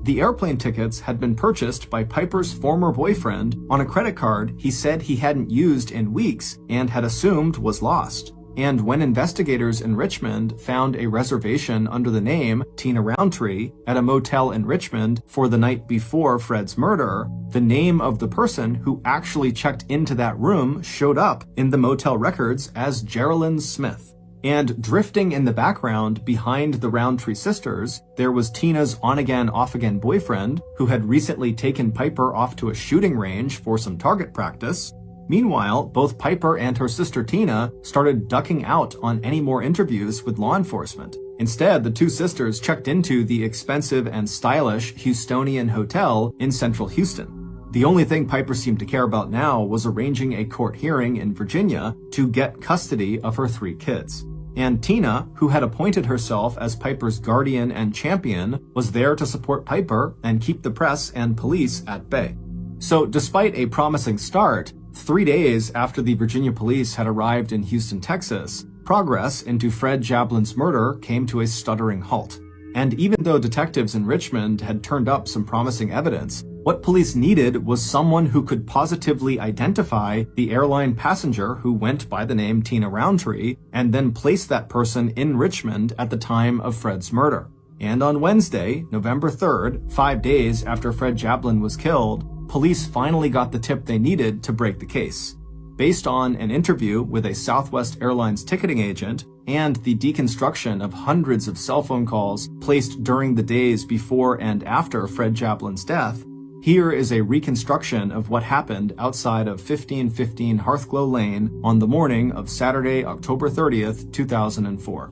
The airplane tickets had been purchased by Piper's former boyfriend on a credit card he said he hadn't used in weeks and had assumed was lost. And when investigators in Richmond found a reservation under the name Tina Roundtree at a motel in Richmond for the night before Fred's murder, the name of the person who actually checked into that room showed up in the motel records as Geraldine Smith. And drifting in the background behind the Roundtree sisters, there was Tina's on-again, off-again boyfriend who had recently taken Piper off to a shooting range for some target practice. Meanwhile, both Piper and her sister Tina started ducking out on any more interviews with law enforcement. Instead, the two sisters checked into the expensive and stylish Houstonian Hotel in central Houston. The only thing Piper seemed to care about now was arranging a court hearing in Virginia to get custody of her 3 kids. And Tina, who had appointed herself as Piper's guardian and champion, was there to support Piper and keep the press and police at bay. So despite a promising start, 3 days after the Virginia police had arrived in Houston, Texas, progress into Fred Jablin's murder came to a stuttering halt. And even though detectives in Richmond had turned up some promising evidence, What police needed was someone who could positively identify the airline passenger who went by the name Tina Roundtree and then place that person in Richmond at the time of Fred's murder. And on Wednesday, November 3rd, 5 days after Fred Jablin was killed, police finally got the tip they needed to break the case. Based on an interview with a Southwest Airlines ticketing agent and the deconstruction of hundreds of cell phone calls placed during the days before and after Fred Jablin's death, here is a reconstruction of what happened outside of 1515 Hearthglow Lane on the morning of Saturday, October 30th, 2004.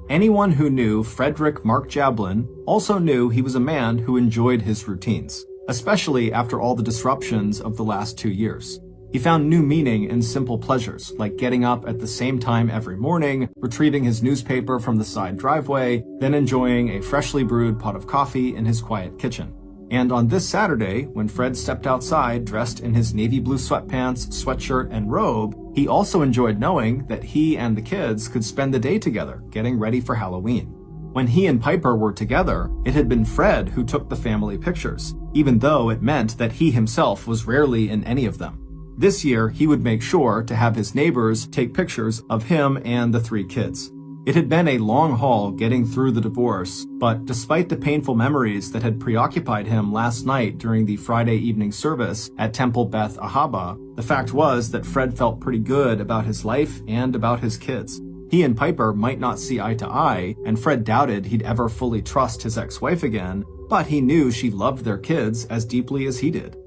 Anyone who knew Frederick Mark Jablin also knew he was a man who enjoyed his routines, especially after all the disruptions of the last 2 years. He found new meaning in simple pleasures, like getting up at the same time every morning, retrieving his newspaper from the side driveway, then enjoying a freshly brewed pot of coffee in his quiet kitchen. And on this Saturday, when Fred stepped outside dressed in his navy blue sweatpants, sweatshirt, and robe, he also enjoyed knowing that he and the kids could spend the day together, getting ready for Halloween. When he and Piper were together, it had been Fred who took the family pictures, even though it meant that he himself was rarely in any of them. This year, he would make sure to have his neighbors take pictures of him and the 3 kids. It had been a long haul getting through the divorce, but despite the painful memories that had preoccupied him last night during the Friday evening service at Temple Beth Ahaba, the fact was that Fred felt pretty good about his life and about his kids. He and Piper might not see eye to eye, and Fred doubted he'd ever fully trust his ex-wife again, but he knew she loved their kids as deeply as he did.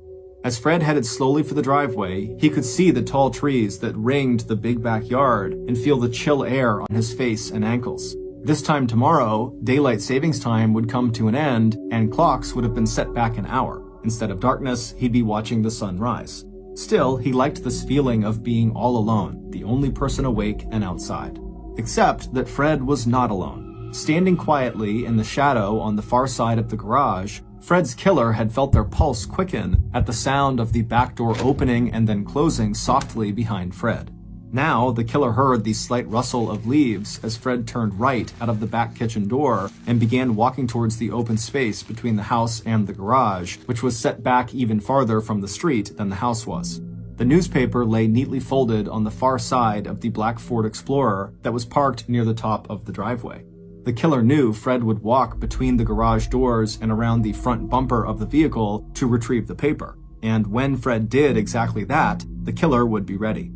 As Fred headed slowly for the driveway, he could see the tall trees that ringed the big backyard and feel the chill air on his face and ankles. This time tomorrow, daylight savings time would come to an end and clocks would have been set back an hour. Instead of darkness, he'd be watching the sun rise. Still, he liked this feeling of being all alone, the only person awake and outside. Except that Fred was not alone. Standing quietly in the shadow on the far side of the garage, Fred's killer had felt their pulse quicken at the sound of the back door opening and then closing softly behind Fred. Now, the killer heard the slight rustle of leaves as Fred turned right out of the back kitchen door and began walking towards the open space between the house and the garage, which was set back even farther from the street than the house was. The newspaper lay neatly folded on the far side of the black Ford Explorer that was parked near the top of the driveway. The killer knew Fred would walk between the garage doors and around the front bumper of the vehicle to retrieve the paper, and when Fred did exactly that, the killer would be ready.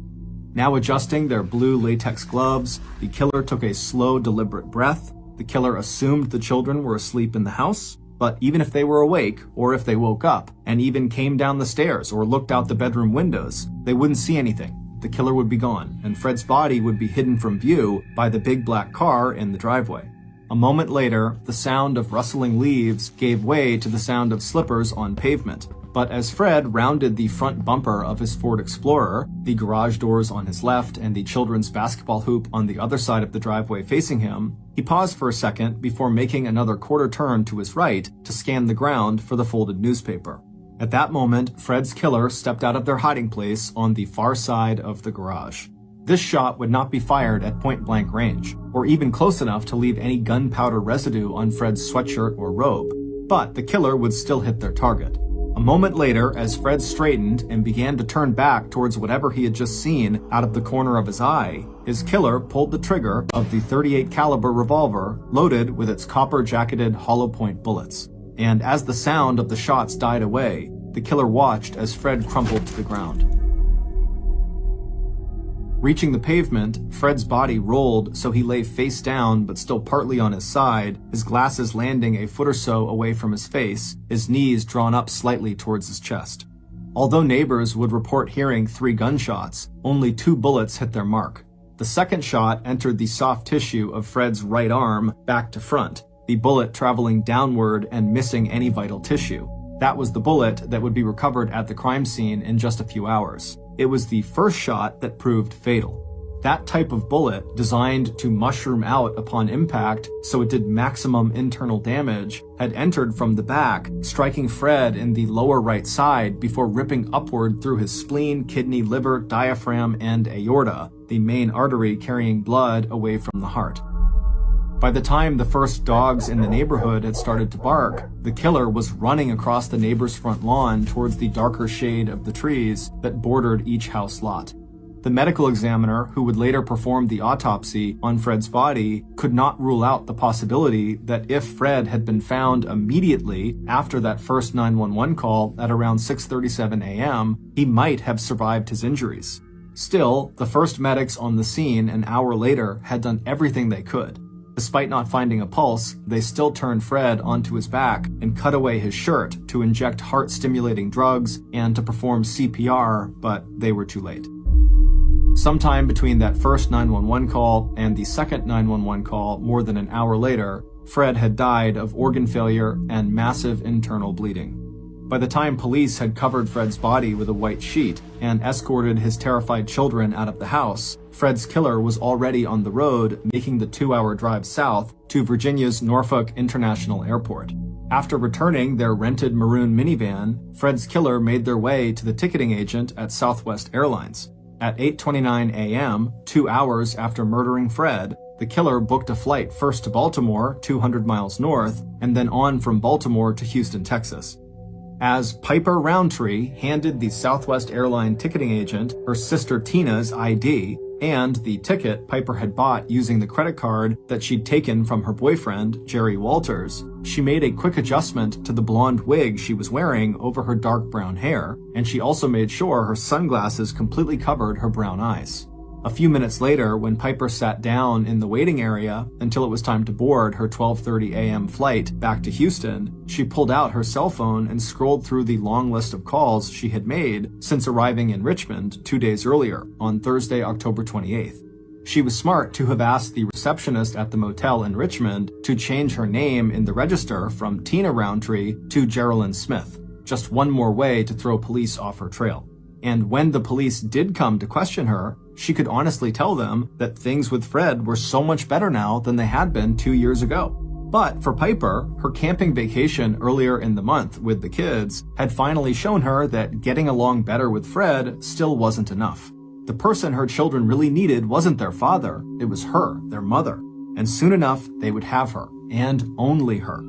Now adjusting their blue latex gloves, the killer took a slow, deliberate breath. The killer assumed the children were asleep in the house, but even if they were awake, or if they woke up, and even came down the stairs or looked out the bedroom windows, they wouldn't see anything. The killer would be gone, and Fred's body would be hidden from view by the big black car in the driveway. A moment later, the sound of rustling leaves gave way to the sound of slippers on pavement. But as Fred rounded the front bumper of his Ford Explorer, the garage doors on his left and the children's basketball hoop on the other side of the driveway facing him, he paused for a second before making another quarter turn to his right to scan the ground for the folded newspaper. At that moment, Fred's killer stepped out of their hiding place on the far side of the garage. This shot would not be fired at point-blank range, or even close enough to leave any gunpowder residue on Fred's sweatshirt or robe, but the killer would still hit their target. A moment later, as Fred straightened and began to turn back towards whatever he had just seen out of the corner of his eye, his killer pulled the trigger of the .38 caliber revolver loaded with its copper-jacketed hollow-point bullets. And as the sound of the shots died away, the killer watched as Fred crumpled to the ground. Reaching the pavement, Fred's body rolled so he lay face down but still partly on his side, his glasses landing a foot or so away from his face, his knees drawn up slightly towards his chest. Although neighbors would report hearing 3 gunshots, only 2 bullets hit their mark. The second shot entered the soft tissue of Fred's right arm back to front, the bullet traveling downward and missing any vital tissue. That was the bullet that would be recovered at the crime scene in just a few hours. It was the first shot that proved fatal. That type of bullet, designed to mushroom out upon impact so it did maximum internal damage, had entered from the back, striking Fred in the lower right side before ripping upward through his spleen, kidney, liver, diaphragm, and aorta, the main artery carrying blood away from the heart. By the time the first dogs in the neighborhood had started to bark, the killer was running across the neighbor's front lawn towards the darker shade of the trees that bordered each house lot. The medical examiner who would later perform the autopsy on Fred's body could not rule out the possibility that if Fred had been found immediately after that first 911 call at around 6:37 a.m., he might have survived his injuries. Still, the first medics on the scene an hour later had done everything they could. Despite not finding a pulse, they still turned Fred onto his back and cut away his shirt to inject heart-stimulating drugs and to perform CPR, but they were too late. Sometime between that first 911 call and the second 911 call more than an hour later, Fred had died of organ failure and massive internal bleeding. By the time police had covered Fred's body with a white sheet and escorted his terrified children out of the house, Fred's killer was already on the road, making the 2-hour drive south to Virginia's Norfolk International Airport. After returning their rented maroon minivan, Fred's killer made their way to the ticketing agent at Southwest Airlines. At 8:29 a.m., 2 hours after murdering Fred, the killer booked a flight first to Baltimore, 200 miles north, and then on from Baltimore to Houston, Texas. As Piper Roundtree handed the Southwest airline ticketing agent her sister Tina's ID and the ticket Piper had bought using the credit card that she'd taken from her boyfriend, Jerry Walters, she made a quick adjustment to the blonde wig she was wearing over her dark brown hair, and she also made sure her sunglasses completely covered her brown eyes. A few minutes later, when Piper sat down in the waiting area until it was time to board her 12:30 a.m. flight back to Houston, she pulled out her cell phone and scrolled through the long list of calls she had made since arriving in Richmond 2 days earlier, on Thursday, October 28th. She was smart to have asked the receptionist at the motel in Richmond to change her name in the register from Tina Roundtree to Geraldine Smith, just one more way to throw police off her trail. And when the police did come to question her, she could honestly tell them that things with Fred were so much better now than they had been 2 years ago. But for Piper, her camping vacation earlier in the month with the kids had finally shown her that getting along better with Fred still wasn't enough. The person her children really needed wasn't their father, it was her, their mother. And soon enough, they would have her, and only her.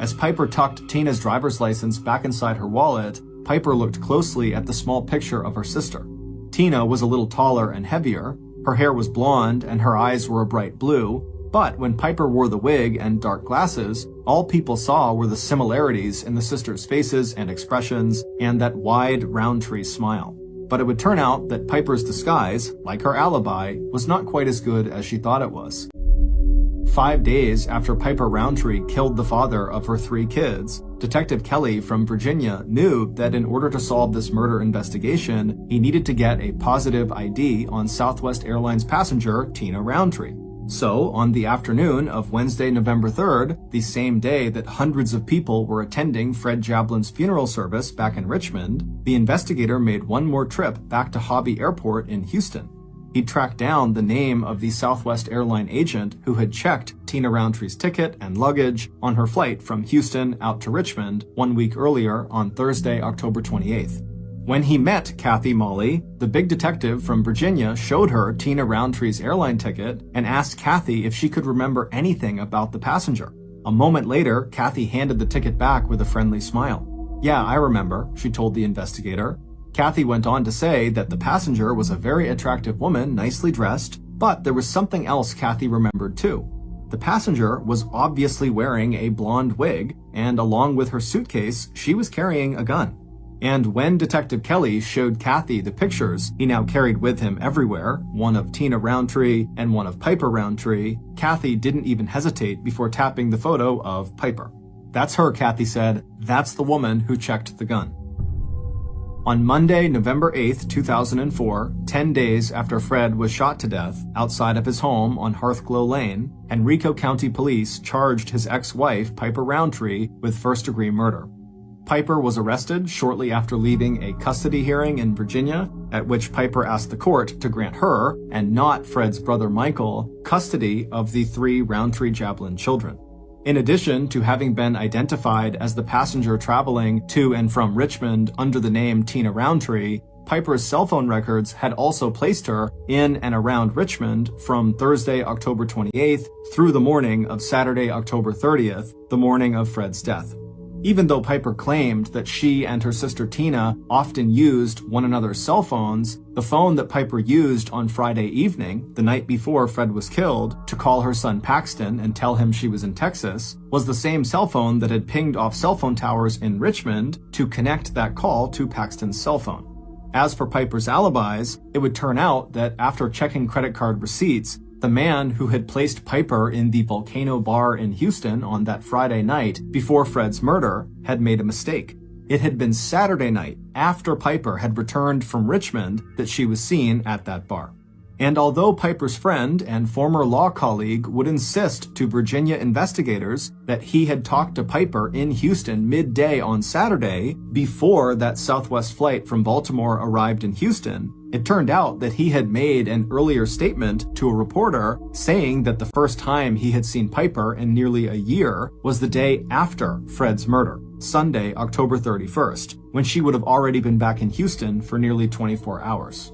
As Piper tucked Tina's driver's license back inside her wallet, Piper looked closely at the small picture of her sister. Tina was a little taller and heavier, her hair was blonde and her eyes were a bright blue, but when Piper wore the wig and dark glasses, all people saw were the similarities in the sisters' faces and expressions and that wide Roundtree smile. But it would turn out that Piper's disguise, like her alibi, was not quite as good as she thought it was. 5 days after Piper Roundtree killed the father of her 3 kids, Detective Kelly from Virginia knew that in order to solve this murder investigation, he needed to get a positive ID on Southwest Airlines passenger Tina Roundtree. So, on the afternoon of Wednesday, November 3rd, the same day that hundreds of people were attending Fred Jablin's funeral service back in Richmond, the investigator made one more trip back to Hobby Airport in Houston. He tracked down the name of the Southwest airline agent who had checked Tina Roundtree's ticket and luggage on her flight from Houston out to Richmond 1 week earlier on Thursday, October 28th. When he met Kathy Molly, the big detective from Virginia showed her Tina Roundtree's airline ticket and asked Kathy if she could remember anything about the passenger. A moment later, Kathy handed the ticket back with a friendly smile. "Yeah, I remember," she told the investigator. Kathy went on to say that the passenger was a very attractive woman, nicely dressed, but there was something else Kathy remembered too. The passenger was obviously wearing a blonde wig, and along with her suitcase, she was carrying a gun. And when Detective Kelly showed Kathy the pictures he now carried with him everywhere, one of Tina Roundtree and one of Piper Roundtree, Kathy didn't even hesitate before tapping the photo of Piper. "That's her," Kathy said. "That's the woman who checked the gun." On Monday, November 8th, 2004, 10 days after Fred was shot to death outside of his home on Hearthglow Lane, Henrico County Police charged his ex-wife, Piper Roundtree, with first-degree murder. Piper was arrested shortly after leaving a custody hearing in Virginia, at which Piper asked the court to grant her, and not Fred's brother Michael, custody of the 3 Roundtree Jablin children. In addition to having been identified as the passenger traveling to and from Richmond under the name Tina Roundtree, Piper's cell phone records had also placed her in and around Richmond from Thursday, October 28th through the morning of Saturday, October 30th, the morning of Fred's death. Even though Piper claimed that she and her sister Tina often used one another's cell phones, the phone that Piper used on Friday evening, the night before Fred was killed, to call her son Paxton and tell him she was in Texas, was the same cell phone that had pinged off cell phone towers in Richmond to connect that call to Paxton's cell phone. As for Piper's alibis, it would turn out that after checking credit card receipts, the man who had placed Piper in the Volcano Bar in Houston on that Friday night before Fred's murder had made a mistake. It had been Saturday night, after Piper had returned from Richmond, that she was seen at that bar. And although Piper's friend and former law colleague would insist to Virginia investigators that he had talked to Piper in Houston midday on Saturday before that Southwest flight from Baltimore arrived in Houston, it turned out that he had made an earlier statement to a reporter saying that the first time he had seen Piper in nearly a year was the day after Fred's murder, Sunday, October 31st, when she would have already been back in Houston for nearly 24 hours.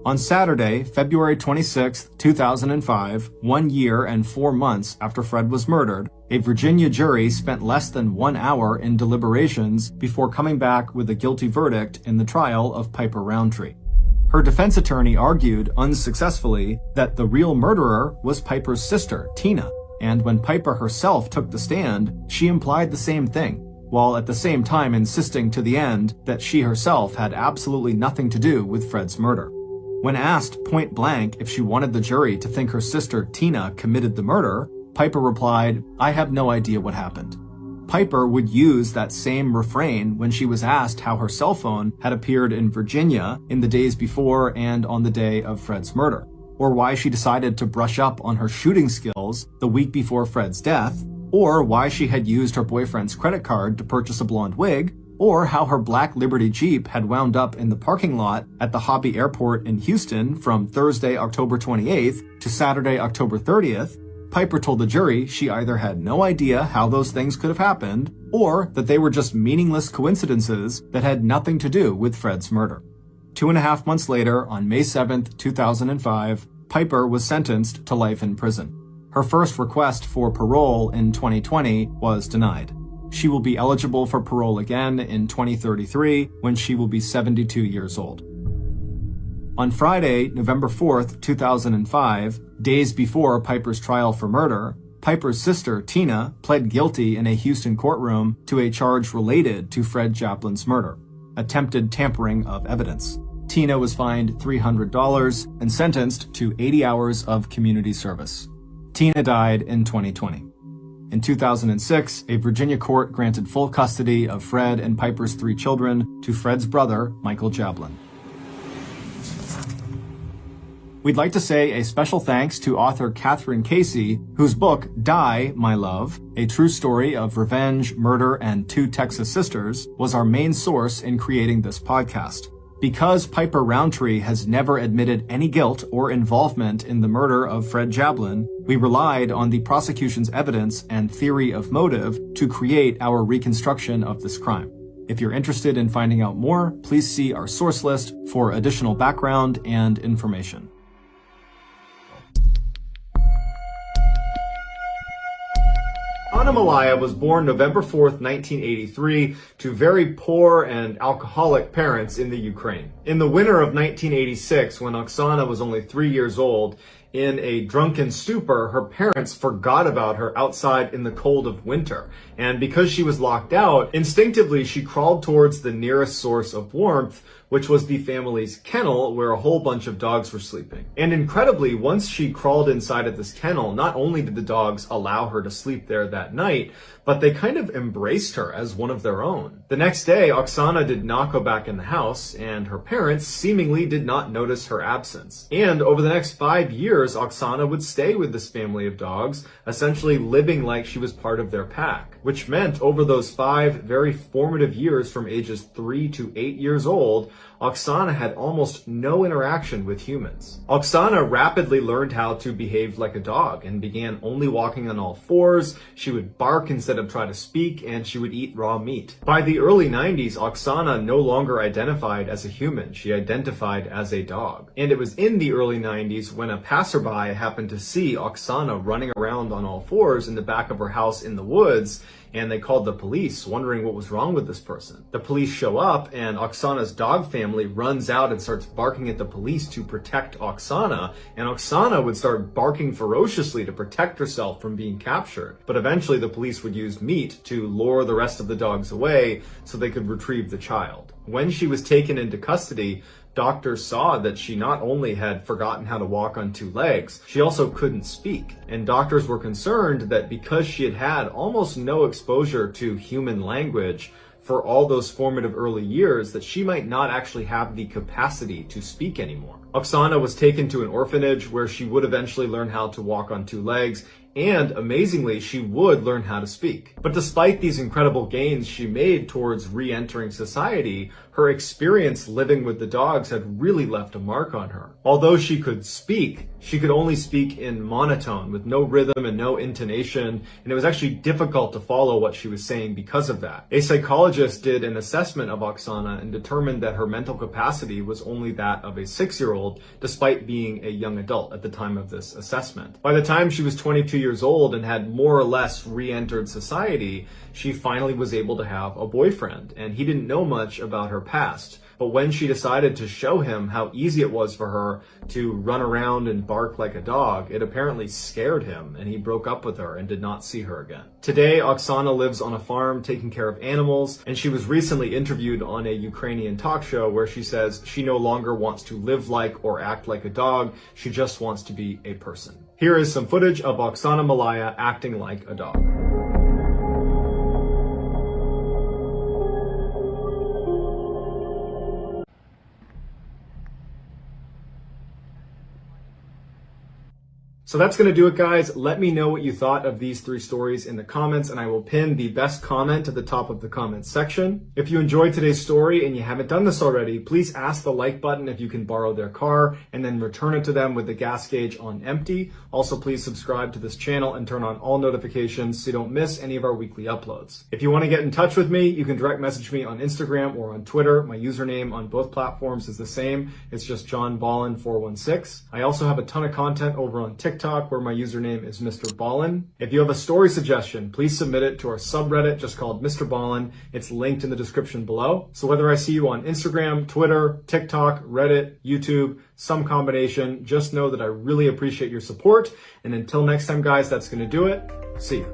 On Saturday, February 26, 2005, 1 year and 4 months after Fred was murdered, a Virginia jury spent less than 1 hour in deliberations before coming back with a guilty verdict in the trial of Piper Roundtree. Her defense attorney argued, unsuccessfully, that the real murderer was Piper's sister, Tina, and when Piper herself took the stand, she implied the same thing, while at the same time insisting to the end that she herself had absolutely nothing to do with Fred's murder. When asked point blank if she wanted the jury to think her sister Tina committed the murder, Piper replied, "I have no idea what happened." Piper would use that same refrain when she was asked how her cell phone had appeared in Virginia in the days before and on the day of Fred's murder, or why she decided to brush up on her shooting skills the week before Fred's death, or why she had used her boyfriend's credit card to purchase a blonde wig, or how her black Liberty Jeep had wound up in the parking lot at the Hobby Airport in Houston from Thursday, October 28th to Saturday, October 30th, Piper told the jury she either had no idea how those things could have happened, or that they were just meaningless coincidences that had nothing to do with Fred's murder. 2.5 months later, on May 7th, 2005, Piper was sentenced to life in prison. Her first request for parole in 2020 was denied. She will be eligible for parole again in 2033 when she will be 72 years old. On Friday, November 4th, 2005, days before Piper's trial for murder, Piper's sister, Tina, pled guilty in a Houston courtroom to a charge related to Fred Japlin's murder, attempted tampering of evidence. Tina was fined $300 and sentenced to 80 hours of community service. Tina died in 2020. In 2006, a Virginia court granted full custody of Fred and Piper's 3 children to Fred's brother, Michael Jablin. We'd like to say a special thanks to author Catherine Casey, whose book, Die, My Love, a true story of revenge, murder, and 2 Texas sisters, was our main source in creating this podcast. Because Piper Roundtree has never admitted any guilt or involvement in the murder of Fred Jablin, we relied on the prosecution's evidence and theory of motive to create our reconstruction of this crime. If you're interested in finding out more, please see our source list for additional background and information. Anna Malaya was born November 4th, 1983, to very poor and alcoholic parents in the Ukraine. In the winter of 1986, when Oksana was only 3 years old, in a drunken stupor, her parents forgot about her outside in the cold of winter. And because she was locked out, instinctively she crawled towards the nearest source of warmth, which was the family's kennel where a whole bunch of dogs were sleeping. And incredibly, once she crawled inside of this kennel, not only did the dogs allow her to sleep there that night, but they kind of embraced her as one of their own. The next day, Oksana did not go back in the house, and her parents seemingly did not notice her absence. And over the next 5 years, Oksana would stay with this family of dogs, essentially living like she was part of their pack, which meant over those 5 very formative years from ages 3 to 8 years old, Oksana had almost no interaction with humans. Oksana rapidly learned how to behave like a dog and began only walking on all fours. She would bark instead of try to speak, and she would eat raw meat. By the early 90s, Oksana no longer identified as a human. She identified as a dog. And it was in the early 90s when a passerby happened to see Oksana running around on all fours in the back of her house in the woods, and they called the police, wondering what was wrong with this person. The police show up, and Oksana's dog family runs out and starts barking at the police to protect Oksana, and Oksana would start barking ferociously to protect herself from being captured. But eventually the police would use meat to lure the rest of the dogs away so they could retrieve the child. When she was taken into custody, doctors saw that she not only had forgotten how to walk on two legs, she also couldn't speak. And doctors were concerned that because she had had almost no exposure to human language for all those formative early years, that she might not actually have the capacity to speak anymore. Oksana was taken to an orphanage where she would eventually learn how to walk on two legs, and amazingly, she would learn how to speak. But despite these incredible gains she made towards re-entering society, her experience living with the dogs had really left a mark on her. Although she could speak, she could only speak in monotone with no rhythm and no intonation, and it was actually difficult to follow what she was saying because of that. A psychologist did an assessment of Oksana and determined that her mental capacity was only that of a 6-year-old, despite being a young adult at the time of this assessment. By the time she was 22 years old and had more or less re-entered society, she finally was able to have a boyfriend, and he didn't know much about her past. But when she decided to show him how easy it was for her to run around and bark like a dog, it apparently scared him, and he broke up with her and did not see her again. Today, Oksana lives on a farm taking care of animals, and she was recently interviewed on a Ukrainian talk show where she says she no longer wants to live like or act like a dog, she just wants to be a person. Here is some footage of Oksana Malaya acting like a dog. So that's going to do it, guys. Let me know what you thought of these 3 stories in the comments, and I will pin the best comment at the top of the comments section. If you enjoyed today's story and you haven't done this already, please ask the like button if you can borrow their car and then return it to them with the gas gauge on empty. Also, please subscribe to this channel and turn on all notifications so you don't miss any of our weekly uploads. If you want to get in touch with me, you can direct message me on Instagram or on Twitter. My username on both platforms is the same. It's just JohnBallen416. I also have a ton of content over on TikTok, where my username is MrBallen. If you have a story suggestion, please submit it to our subreddit just called MrBallen. It's linked in the description below. So whether I see you on Instagram, Twitter, TikTok, Reddit, YouTube, some combination, just know that I really appreciate your support. And until next time, guys, that's going to do it. See ya.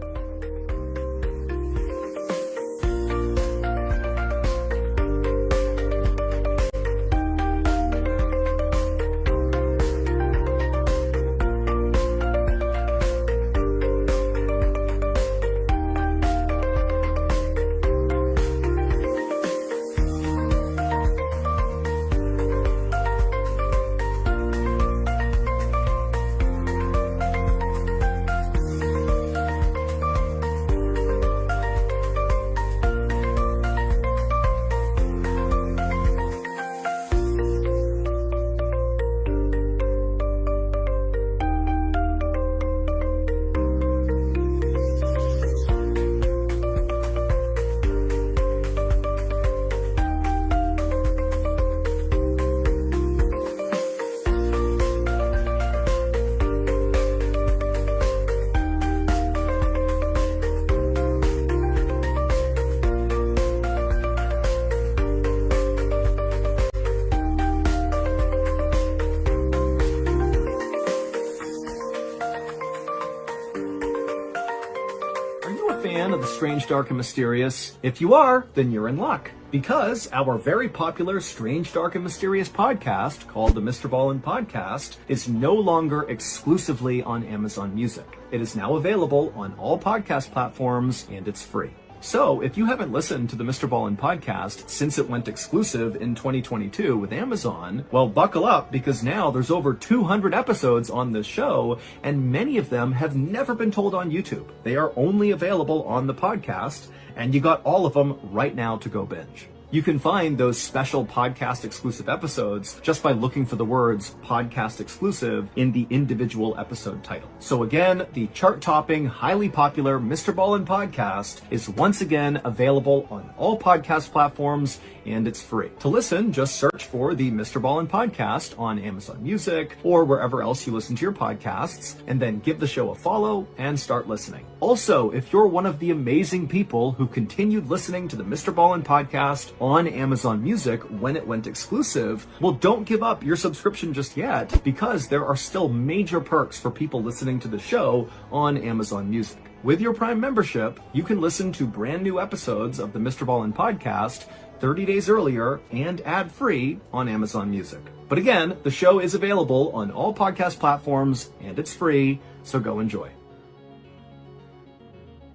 Fan of the strange, dark, and mysterious? If you are, then you're in luck, because our very popular Strange, Dark, and Mysterious podcast, called the MrBallen Podcast, is no longer exclusively on Amazon Music. It is now available on all podcast platforms, and it's free. So, if you haven't listened to the MrBallen podcast since it went exclusive in 2022 with Amazon, well, buckle up, because now there's over 200 episodes on this show, and many of them have never been told on YouTube. They are only available on the podcast, and you got all of them right now to go binge. You can find those special podcast exclusive episodes just by looking for the words podcast exclusive in the individual episode title. So again, the chart-topping, highly popular MrBallen podcast is once again available on all podcast platforms, and it's free. To listen, just search for the MrBallen podcast on Amazon Music or wherever else you listen to your podcasts, and then give the show a follow and start listening. Also, if you're one of the amazing people who continued listening to the MrBallen podcast on Amazon Music when it went exclusive, well, don't give up your subscription just yet, because there are still major perks for people listening to the show on Amazon Music. With your Prime membership, you can listen to brand new episodes of the MrBallen podcast 30 days earlier and ad-free on Amazon Music. But again, the show is available on all podcast platforms and it's free, so go enjoy.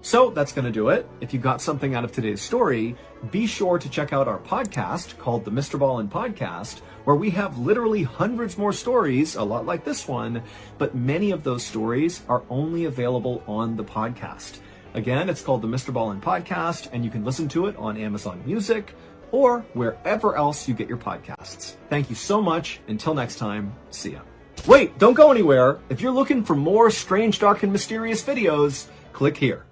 So that's going to do it. If you got something out of today's story, be sure to check out our podcast called the MrBallen Podcast, where we have literally hundreds more stories, a lot like this one, but many of those stories are only available on the podcast. Again, it's called the MrBallen Podcast, and you can listen to it on Amazon Music or wherever else you get your podcasts. Thank you so much. Until next time, see ya. Wait, don't go anywhere. If you're looking for more strange, dark, and mysterious videos, click here.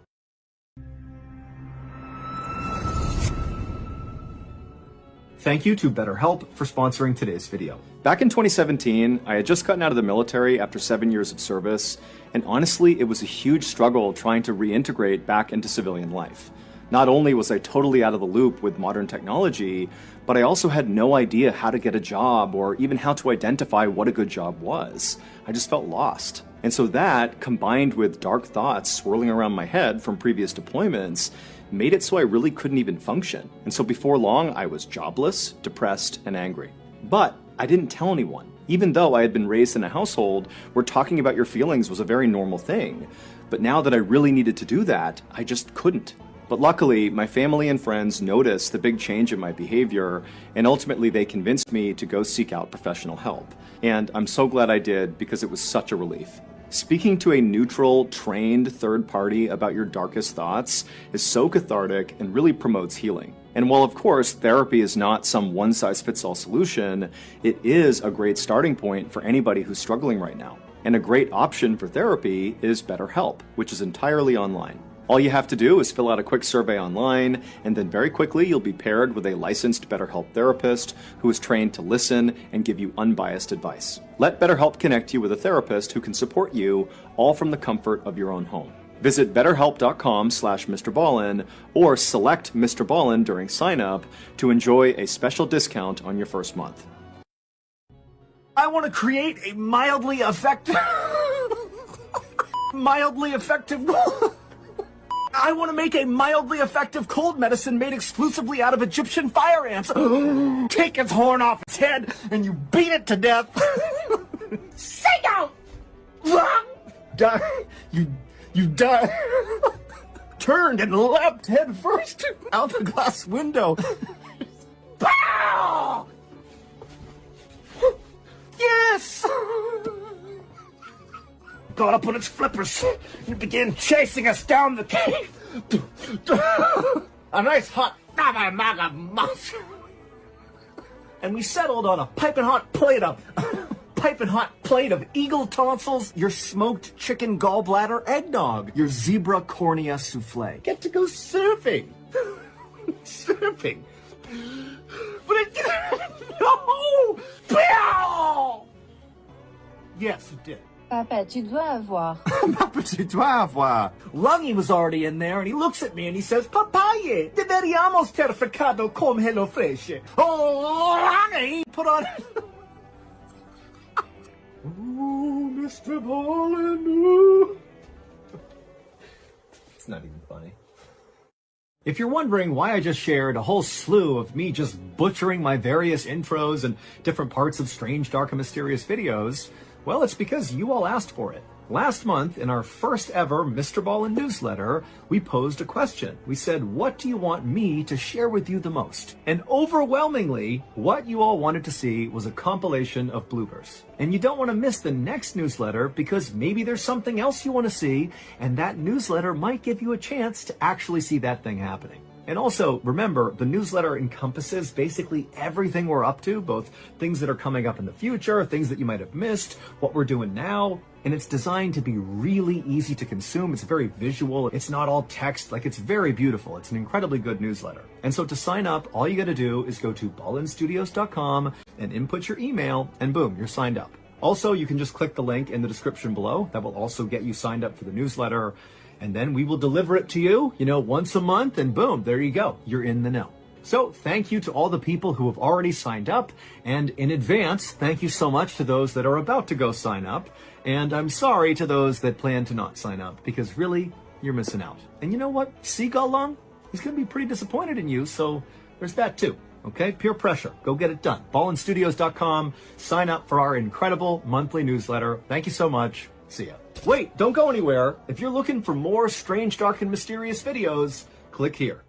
Thank you to BetterHelp for sponsoring today's video. Back in 2017, I had just gotten out of the military after 7 years of service, and honestly, it was a huge struggle trying to reintegrate back into civilian life. Not only was I totally out of the loop with modern technology, but I also had no idea how to get a job or even how to identify what a good job was. I just felt lost. And so that, combined with dark thoughts swirling around my head from previous deployments, made it so I really couldn't even function. And so before long, I was jobless, depressed, and angry. But I didn't tell anyone, even though I had been raised in a household where talking about your feelings was a very normal thing. But now that I really needed to do that, I just couldn't. But luckily, my family and friends noticed the big change in my behavior, and ultimately they convinced me to go seek out professional help. And I'm so glad I did, because it was such a relief. Speaking to a neutral, trained third party about your darkest thoughts is so cathartic and really promotes healing. And while of course therapy is not some one-size-fits-all solution, it is a great starting point for anybody who's struggling right now. And a great option for therapy is BetterHelp, which is entirely online. All you have to do is fill out a quick survey online, and then very quickly you'll be paired with a licensed BetterHelp therapist who is trained to listen and give you unbiased advice. Let BetterHelp connect you with a therapist who can support you, all from the comfort of your own home. Visit betterhelp.com/MrBallen or select MrBallen during sign-up to enjoy a special discount on your first month. I want to create a mildly effective... I want to make a mildly effective cold medicine made exclusively out of Egyptian fire ants. Take its horn off its head and you beat it to death. Say out! You die. Turned and leapt head first out the glass window. Pow! Yes! Got up on its flippers and began chasing us down the cave. A nice hot maga mouse. And we settled on a piping hot plate of eagle tonsils, your smoked chicken gallbladder eggnog, your zebra cornea souffle. Get to go surfing. Surfing. But it no! Pow! Yes, it did. Papa, tu dois avoir. Papa, tu dois avoir. Lungy was already in there, and he looks at me and he says, Papaye, deveríamos ter ficado con Hello Fresh. Oh, Lungy, put on... Ooh, MrBallen, ooh. It's not even funny. If you're wondering why I just shared a whole slew of me just butchering my various intros and different parts of strange, dark, and mysterious videos, well, it's because you all asked for it. Last month, in our first ever MrBallen newsletter, we posed a question. We said, what do you want me to share with you the most? And overwhelmingly, what you all wanted to see was a compilation of bloopers. And you don't want to miss the next newsletter because maybe there's something else you want to see, and that newsletter might give you a chance to actually see that thing happening. And also, remember, the newsletter encompasses basically everything we're up to, both things that are coming up in the future, things that you might have missed, what we're doing now. And it's designed to be really easy to consume. It's very visual. It's not all text. Like, it's very beautiful. It's an incredibly good newsletter. And so to sign up, all you got to do is go to ballenstudios.com and input your email, and boom, you're signed up. Also, you can just click the link in the description below. That will also get you signed up for the newsletter. And then we will deliver it to you, once a month, and boom, there you go. You're in the know. So thank you to all the people who have already signed up. And in advance, thank you so much to those that are about to go sign up. And I'm sorry to those that plan to not sign up, because really, you're missing out. And you know what? Seagull Lung, he's going to be pretty disappointed in you, so there's that too. Okay? Peer pressure. Go get it done. ballenstudios.com. Sign up for our incredible monthly newsletter. Thank you so much. See ya. Wait, don't go anywhere. If you're looking for more strange, dark, and mysterious videos, click here.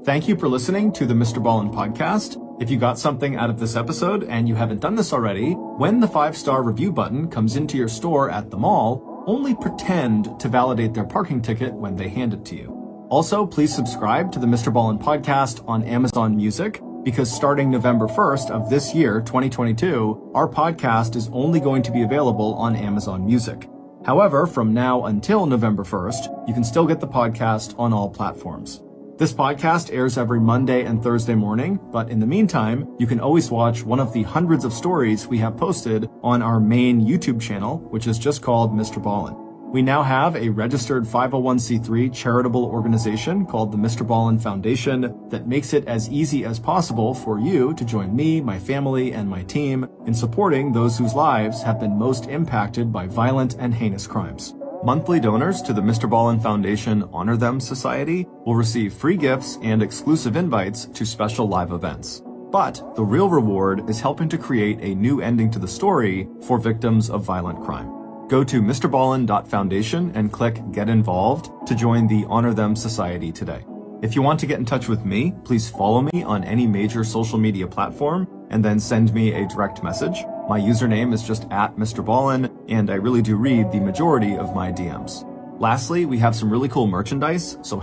Thank you for listening to the MrBallen podcast. If you got something out of this episode and you haven't done this already, when the 5-star review button comes into your store at the mall, only pretend to validate their parking ticket when they hand it to you. Also, please subscribe to the MrBallen podcast on Amazon Music, because starting November 1st of this year, 2022, our podcast is only going to be available on Amazon Music. However, from now until November 1st, you can still get the podcast on all platforms. This podcast airs every Monday and Thursday morning, but in the meantime, you can always watch one of the hundreds of stories we have posted on our main YouTube channel, which is just called MrBallen. We now have a registered 501c3 charitable organization called the MrBallen Foundation that makes it as easy as possible for you to join me, my family, and my team in supporting those whose lives have been most impacted by violent and heinous crimes. Monthly donors to the MrBallen Foundation Honor Them Society will receive free gifts and exclusive invites to special live events. But the real reward is helping to create a new ending to the story for victims of violent crime. Go to mrballen.foundation and click Get Involved to join the Honor Them Society today. If you want to get in touch with me, please follow me on any major social media platform and then send me a direct message. My username is just @MrBallen, and I really do read the majority of my DMs. Lastly, we have some really cool merchandise, so